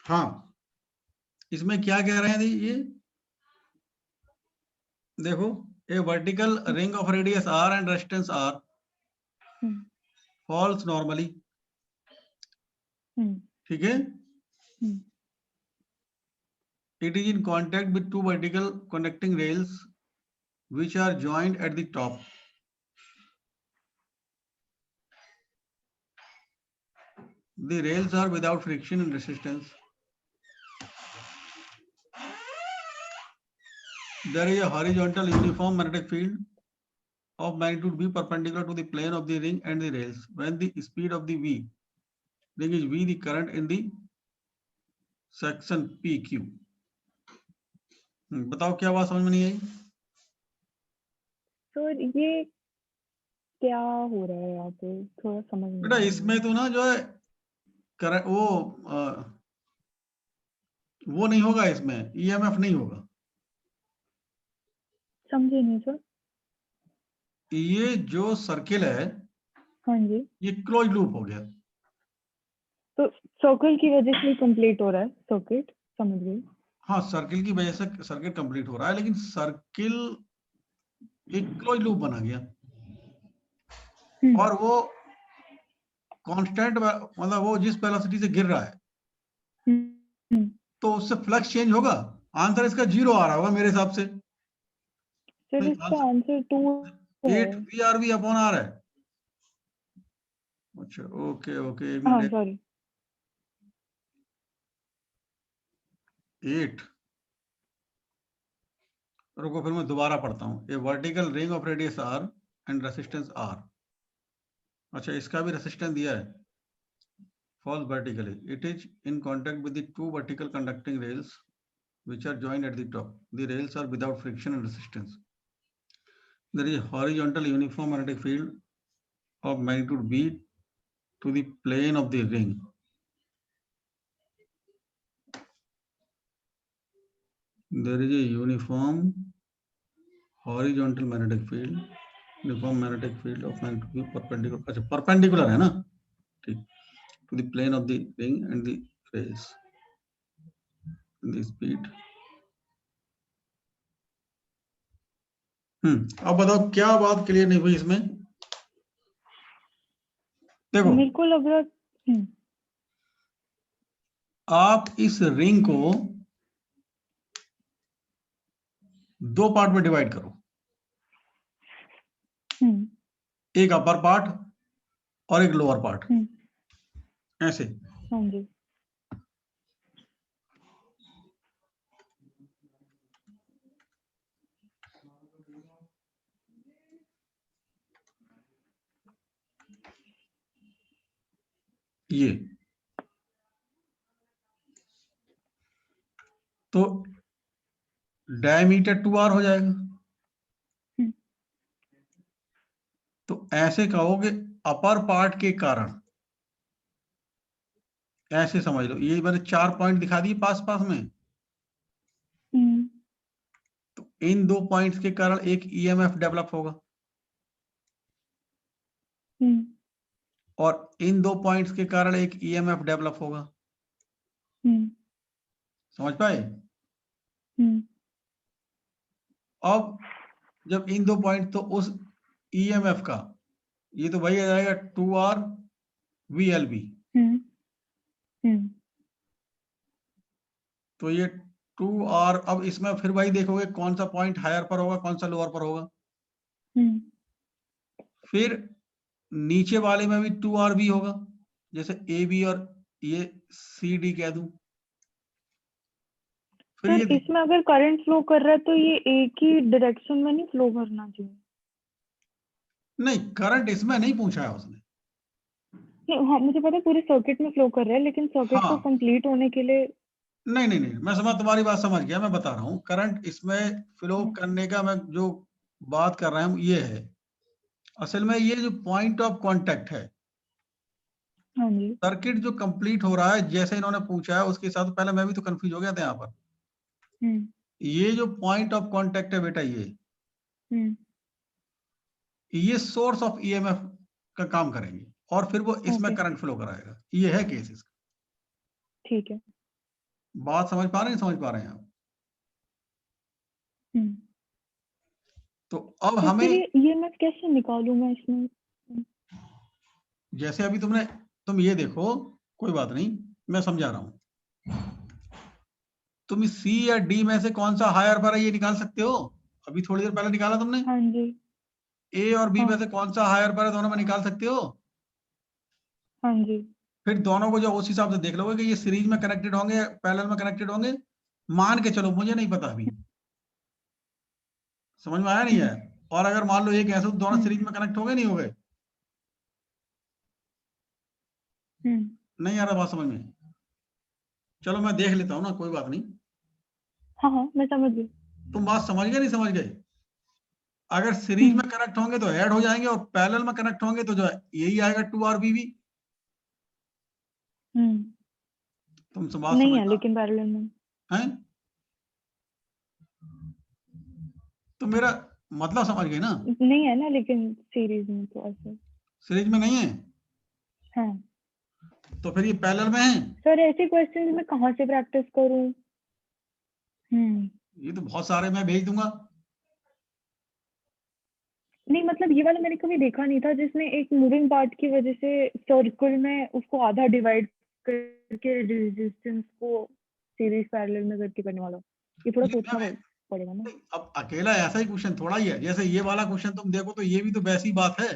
हाँ इसमें क्या कह रहे हैं ये देखो, a vertical ring of radius r and resistance r hmm falls normally, हम्म ठीक है। हम्म It is in contact with two vertical connecting rails which are joined at the top. The rails are without friction and resistance. There is a horizontal uniform magnetic field of magnitude v perpendicular to the plane of the ring and the rails. When the speed of the v ring is v, the current in the section PQ. बताओ क्या बात समझ में नहीं आई? Sir ये क्या हो रहा है यहाँ पे, थोड़ा समझ नहीं बेटा आ रहा है। इसमें तो ना जो है करंट वो नहीं होगा, इसमें EMF नहीं होगा। समझे नहीं सर। ये जो सर्किल है हाँ जी, ये क्लोज लूप हो गया। तो सर्कल की वजह से कंप्लीट हो रहा है सर्किट, समझ गई। हाँ सर्किल की वजह से सर्किट कंप्लीट हो रहा है, लेकिन सर्किल एक क्लोज लूप बना गया और वो कांस्टेंट, मतलब वो जिस वेलोसिटी से गिर रहा है तो उससे फ्लक्स चेंज होगा। आंसर इसका 0 आ रहा होगा मेरे हिसाब से। सर इसका आंसर 2 है। 8 VRV अपॉन R है। अच्छा ओके ओके, एक हाँ मिनट। सॉरी। 8, रुको फिर मैं दोबारा पढ़ता हूँ। A vertical ring of radius R and resistance R। अच्छा इसका भी रेसिस्टेंस दिया है, falls vertically. It is in contact with the two vertical conducting rails which are joined at the top. The rails are without friction and resistance. There is a horizontal uniform magnetic field of magnitude V to the plane of the ring. There is a uniform horizontal magnetic field, uniform magnetic field of magnitude V perpendicular. अच्छा perpendicular है ना, ठीक, to the plane of the ring and the rails. The speed. अब बताओ क्या बात clear नहीं हुई इसमें? देखो मेरे को लग रहा आप इस रिंग को 2 पार्ट में डिवाइड करो, एक अपर पार्ट और एक लोअर पार्ट, ऐसे। हाँ जी। ये तो डायमीटर 2R हो जाएगा। तो ऐसे कहोगे अपर पार्ट के कारण, ऐसे समझ लो। ये मैंने 4 पॉइंट दिखा दिए पास पास में, तो इन 2 पॉइंट्स के कारण एक EMF डेवलप होगा और इन 2 पॉइंट्स के कारण एक EMF डेवलप होगा। समझ पाए? अब जब इन 2 पॉइंट, तो उस EMF का ये तो वही आ जाएगा 2R VLB। तो ये 2R, अब इसमें फिर वही देखोगे कौन सा पॉइंट हायर पर होगा, कौन सा लोअर पर होगा। फिर नीचे वाले में भी 2RB होगा, जैसे AB और ये CD कह दूं। फिर सर इसमें अगर करंट फ्लो कर रहा है तो ये एक ही डायरेक्शन में नहीं फ्लो करना चाहिए? नहीं, करंट इसमें नहीं पूछा है उसने। नहीं, हाँ मुझे पता है पूरे सर्किट में फ्लो कर रहा है, लेकिन सर्किट को हाँ, कंप्लीट होने के लिए नहीं नहीं नहीं, मैं तुम्हारी बात समझ गया। मैं बता रहा हूँ करंट इसमें फ्लो करने का मैं जो बात कर रहा हूँ ये है, असल में ये जो पॉइंट ऑफ कांटेक्ट है, हाँ जी। सर्किट जो कंप्लीट हो रहा है जैसे इन्होंने पूछा है उसके साथ पहले मैं भी तो कंफ्यूज हो गया था यहाँ पर। ये जो पॉइंट ऑफ कांटेक्ट है बेटा, ये सोर्स ऑफ ईएमएफ का काम करेंगे और फिर वो इसमें ओके, करंट फ्लो कराएगा। ये है केस इसका। ठीक है। बात समझ पा रहे हैं, समझ पा रहे हैं आप? तो अब तो हमें फिर ये मैं कैसे निकालूं मैं इसमें? जैसे अभी तुम ये देखो, कोई बात नहीं, मैं समझा रहा हूं। तुम सी या डी में से कौन सा हायर पर है ये निकाल सकते हो। अभी थोड़ी देर पहले निकाला तुमने। हाँ जी। ए और बी हाँ में से कौन सा हायर पर है, दोनों में निकाल सकते हो। हाँ जी। फिर दोनों को जो उस हिसाब से देख लोगे कि ये सीरीज में कनेक्टेड होंगे या पैरेलल में कनेक्टेड होंगे। मान के चलो, मुझे नहीं पता अभी, समझ में आया नहीं है। और अगर मान लो एक ऐसे तो दोनों सीरीज में कनेक्ट हो गए, नहीं हो गए? नहीं आ रहा बात समझ में? चलो मैं देख लेता हूँ ना, कोई बात नहीं। हाँ हाँ मैं समझ गई। तुम बात समझ गए, नहीं समझ गए? अगर सीरीज में कनेक्ट होंगे तो ऐड हो जाएंगे और पैरेलल में कनेक्ट होंगे तो जो है यही आएगा 2RBV। तुम बात नहीं समझ है लेकिन पैरेलल में हैं? तो मेरा मतलब समझ गए ना? नहीं है ना, लेकिन सीरीज में तो ऐसे। सीरीज में नहीं है हाँ तो फिर ये पैरेलल में है। सर, ऐसे क्वेश्चंस मैं कहाँ से प्रैक्टिस करूं? ये तो बहुत सारे मैं भेज दूंगा। नहीं मतलब ये वाला मैंने कभी देखा नहीं था, जिसमें एक मूविंग पार्ट की वजह से सर्कल में उसको आधा डिवाइड करके रेजिस्टेंस को सीरीज पैरेलल में करके करने वाला। ये थोड़ा ये सोचना मैं- पड़ेगा ना। अब अकेला ऐसा ही क्वेश्चन थोड़ा ही है। जैसे ये वाला क्वेश्चन तुम देखो तो ये भी तो वैसी बात है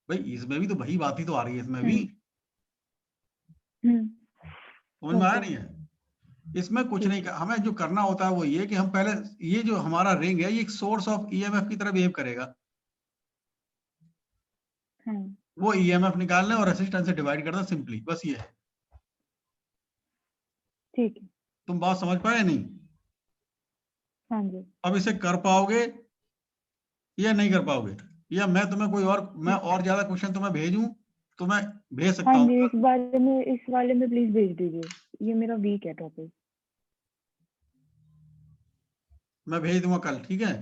भाई, इसमें भी तो वही बात ही तो आ रही है इसमें भी। समझ में आया नहीं है? इसमें कुछ नहीं हमें जो करना होता है वो ये कि हम पहले ये जो हमारा रिंग है ये एक सोर्स ऑफ ईएमएफ की तरह बिहेव करेगा। वो ईएमएफ निकालना और रेजिस्टेंस से डिवाइड करना, सिंपली बस ये है। ठीक है। तुम बात समझ पाए नहीं? हाँ जी। अब इसे कर पाओगे या नहीं कर पाओगे, या मैं तुम्हें कोई और ज्यादा क्वेश्चन तुम्हें भेजूं तो मैं भेज सकता हाँ हूँ। जी, इस वाले में प्लीज भेज दीजिए, ये मेरा वीक है टॉपिक। मैं भेज दूंगा कल, ठीक है?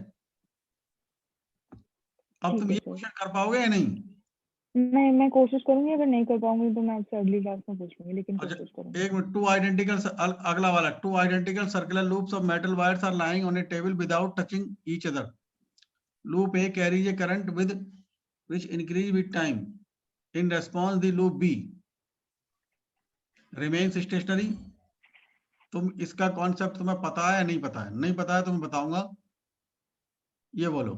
अब तुम ये क्वेश्चन कर पाओगे या नहीं? मैं कोशिश करूंगी, अगर नहीं कर पाऊंगी तो मैं आपसे अगली क्लास में पूछ लूंगी, लेकिन कोशिश करूंगी। एक मिनट, टू आइडेंटिकल, अगला वाला, two identical circular loops of metal wires are lying on a table without touching each other. Loop A carries a current which increase with time. In response, the loop B remains stationary. तुम इसका concept तुम्हें पता है या नहीं पता है? नहीं पता है तो मैं बताऊंगा, ये बोलो।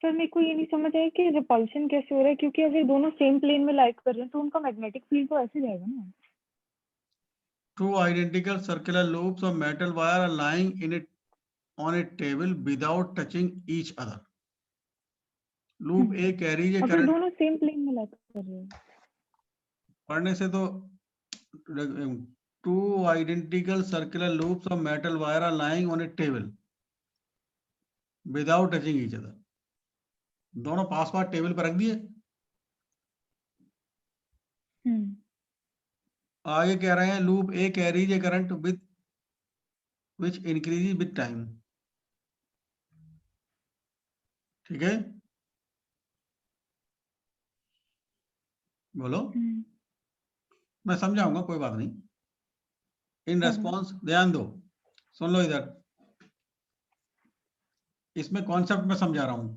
सर मेरे को ये नहीं समझ आया कि रिपल्शन कैसे हो रहा है, क्योंकि अगर दोनों सेम प्लेन में लाइट कर रहे हैं तो उनका मैग्नेटिक फील्ड तो ऐसे जाएगा ना। Two identical circular loops of metal wire are lying on a table without touching each other. Loop A carries a अगर current. दोनों सेम प्लेन में लाइट कर रहे हैं पढ़ने से तो two identical circular loops of metal wire are lying on a table without touching each other. दोनों पास पास टेबल पर रख दिए। आगे कह रहे हैं loop A carries A current which increase with time. ठीक है, बोलो। मैं समझाऊंगा, कोई बात नहीं। इन रेस्पॉन्स, ध्यान दो, सुन लो इधर, इसमें कॉन्सेप्ट में समझा रहा हूं।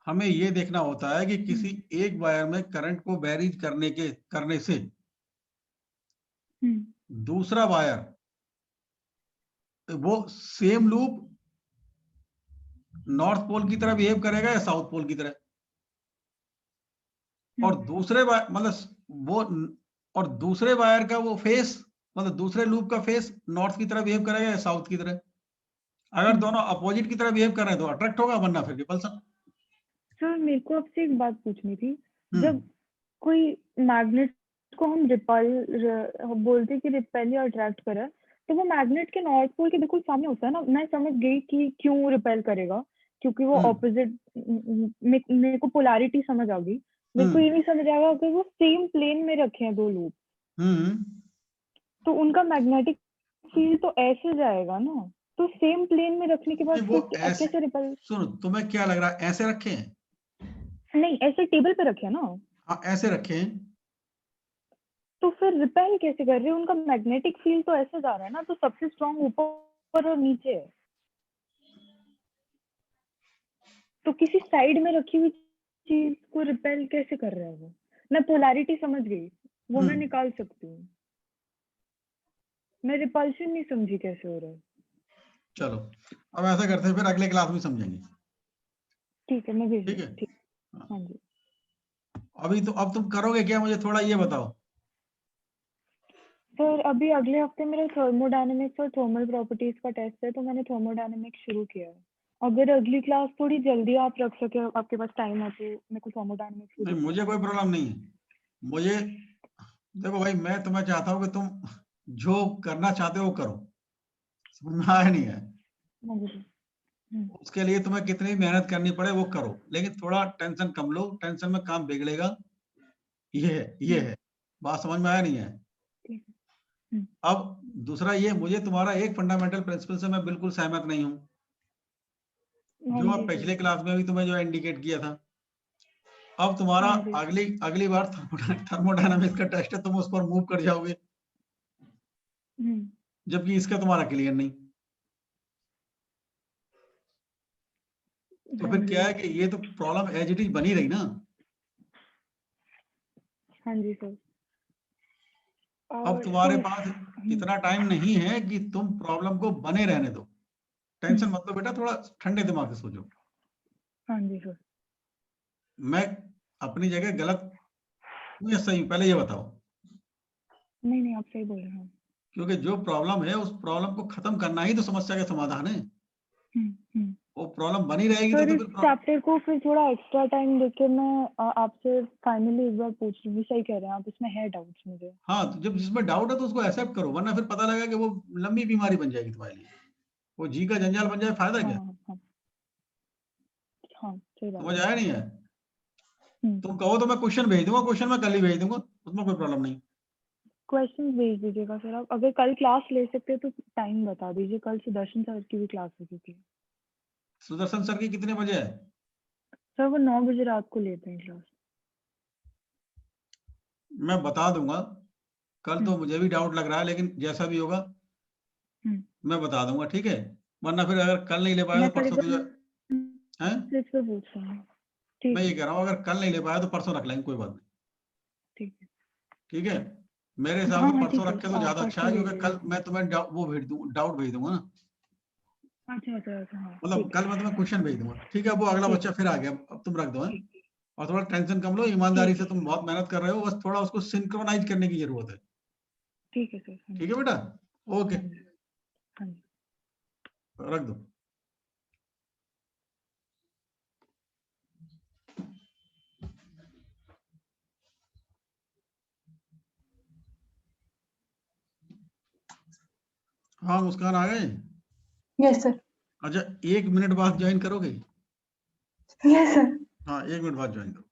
हमें यह देखना होता है कि किसी एक वायर में करंट को बैरीज करने से दूसरा वायर वो सेम लूप नॉर्थ पोल की तरह बिहेव करेगा या साउथ पोल की तरह, और दूसरे मतलब वो, और दूसरे वायर का वो फेस, मतलब दूसरे लूप का फेस नॉर्थ की तरह बिहेव करेगा या साउथ की तरह। अगर दोनों अपोजिट की तरह बिहेव कर रहे हैं तो अट्रैक्ट होगा, वरना फिर रिपल्सन। सर मेरे को आपसे एक बात पूछनी थी, जब कोई मैग्नेट को हम बोलते कि रिपेल या अट्रैक्ट करे, तो वो मैग्नेट के नॉर्थ पोल के बिल्कुल सामने होता है ना। मैं समझ गई कि क्यों रिपेल करेगा, क्योंकि वो ऑपोजिट, मेरे को पोलैरिटी समझ आ गई। मेरे को ये नहीं समझ आएगा कि वो सेम प्लेन में रखे हैं दो लूप, तो उनका मैग्नेटिक फील्ड तो ऐसे जाएगा ना, तो सेम प्लेन में रखने के बाद वो कैसे रिपेल? सुनो, तुम्हें क्या लग रहा है, ऐसे रखे हैं? नहीं, ऐसे टेबल पे रखे हैं ना। हाँ, ऐसे रखे हैं, तो फिर रिपेल कैसे कर रहे हैं? उनका मैग्नेटिक फील्ड तो ऐसे जा रहा है ना, तो सबसे स्ट्रॉन्ग ऊपर और नीचे है, तो किसी साइड में रखी हुई चीज को रिपेल कैसे कर रहा है वो? मैं पोलैरिटी समझ गई, वो मैं निकाल सकती हूँ, मैं रिपल्शन नहीं समझी कैसे हो रहा है। चलो अब ऐसा करते हैं, फिर अगले क्लास में समझेंगे। ठीक है, मैं भेज ठीक है, ठीक। हाँ जी। अभी तो अब तुम करोगे क्या, मुझे थोड़ा ये बताओ। सर अभी अगले हफ्ते मेरा थर्मोडायनेमिक्स और थर्मल प्रॉपर्टीज का टेस्ट है, तो मैंने थर्मोडायनेमिक्स शुरू किया है। अगर अगली क्लास थोड़ी जल्दी आप रख सके, आपके पास टाइम है, तो मेरे को थर्मोडायनेमिक्स। नहीं, मुझे कोई प्रॉब्लम नहीं है। मुझे देखो भाई, मैं तुम्हें चाहता हूँ कि तुम जो करना चाहते हो वो करो, समझ में आया नहीं है? उसके लिए तुम्हें कितनी मेहनत करनी पड़े वो करो, लेकिन थोड़ा टेंशन कम लो, टेंशन में काम बिगड़ेगा। ये है बात, समझ में आया नहीं है? अब दूसरा ये, मुझे तुम्हारा एक फंडामेंटल प्रिंसिपल से मैं बिल्कुल सहमत नहीं हूँ, जो अब पिछले क्लास में भी तुम्हें जो इंडिकेट किया था। अब तुम्हारा अगली बार थर्मोडायनामिक्स का टेस्ट है, तुम उस पर मूव कर जाओगे, जबकि इसका तुम्हारा क्लियर नहीं। तो फिर क्या है कि ये तो प्रॉब्लम एज इट इज बनी रही ना। हाँ जी सर। अब तुम्हारे पास इतना टाइम नहीं है कि तुम प्रॉब्लम को बने रहने दो। टेंशन मत लो बेटा, थोड़ा ठंडे दिमाग से सोचो। हाँ जी सर। मैं अपनी जगह गलत हूँ या सही हूँ, पहले ये बताओ। नहीं, आप सही बोल रहे हैं। क्योंकि जो प्रॉब्लम है, उस प्रॉब्लम को खत्म करना ही तो समस्या का समाधान है। वो प्रॉब्लम बनी रहेगी तो इस फिर चैप्टर को फिर थोड़ा एक्स्ट्रा टाइम देके मैं आपसे फाइनली एक बार पूछ लूंगी। सही कह रहे हैं आप, इसमें है डाउट्स मुझे। हाँ, तो जब जिसमें डाउट है तो उसको एक्सेप्ट करो, वरना फिर पता लगा कि वो लंबी बीमारी बन जाएगी तुम्हारे लिए, वो जी का जंजाल बन जाए, फायदा क्या? हाँ सही बात समझ आया नहीं है? है। तुम कहो तो मैं क्वेश्चन भेज दूंगा, क्वेश्चन मैं कल ही भेज दूंगा, उसमें कोई प्रॉब्लम नहीं। क्वेश्चन भेज दीजिएगा सर आप। अगर कल क्लास ले सकते हैं तो टाइम बता दीजिए। कल सुदर्शन सर की भी क्लास है, क्योंकि सुदर्शन सर की कितने बजे है? सर वो 9 बजे रात को लेते हैं क्लास। मैं बता दूंगा, कल तो मुझे भी डाउट लग रहा है, लेकिन जैसा भी होगा मैं बता दूंगा, ठीक है? वरना फिर अगर कल नहीं ले पाया तो परसों तुझे हैं, मैं ये कह रहा हूँ, अगर कल नहीं ले पाया तो परसों रख लेंगे, कोई बात नहीं। ठीक है, मेरे हिसाब से परसों रखे तो ज्यादा अच्छा है, क्योंकि कल मैं तुम्हें वो भेज दूंगा, डाउट भेज दूंगा ना। अच्छा। मतलब कल मैं तुम्हें क्वेश्चन भेज दूंगा, ठीक है? वो अगला बच्चा फिर आ गया, अब तुम रख दो। और थोड़ा टेंशन कम लो, ईमानदारी से, तुम बहुत मेहनत कर रहे हो, बस थोड़ा उसको सिंक्रोनाइज करने की जरूरत है। ठीक है सर। ठीक है बेटा, ओके, हाँ जी। रख दो। हाँ मुस्कान, आ गए? Yes sir. अच्छा, 1 मिनट बाद ज्वाइन करोगे? Yes sir. हाँ, 1 मिनट बाद ज्वाइन करो।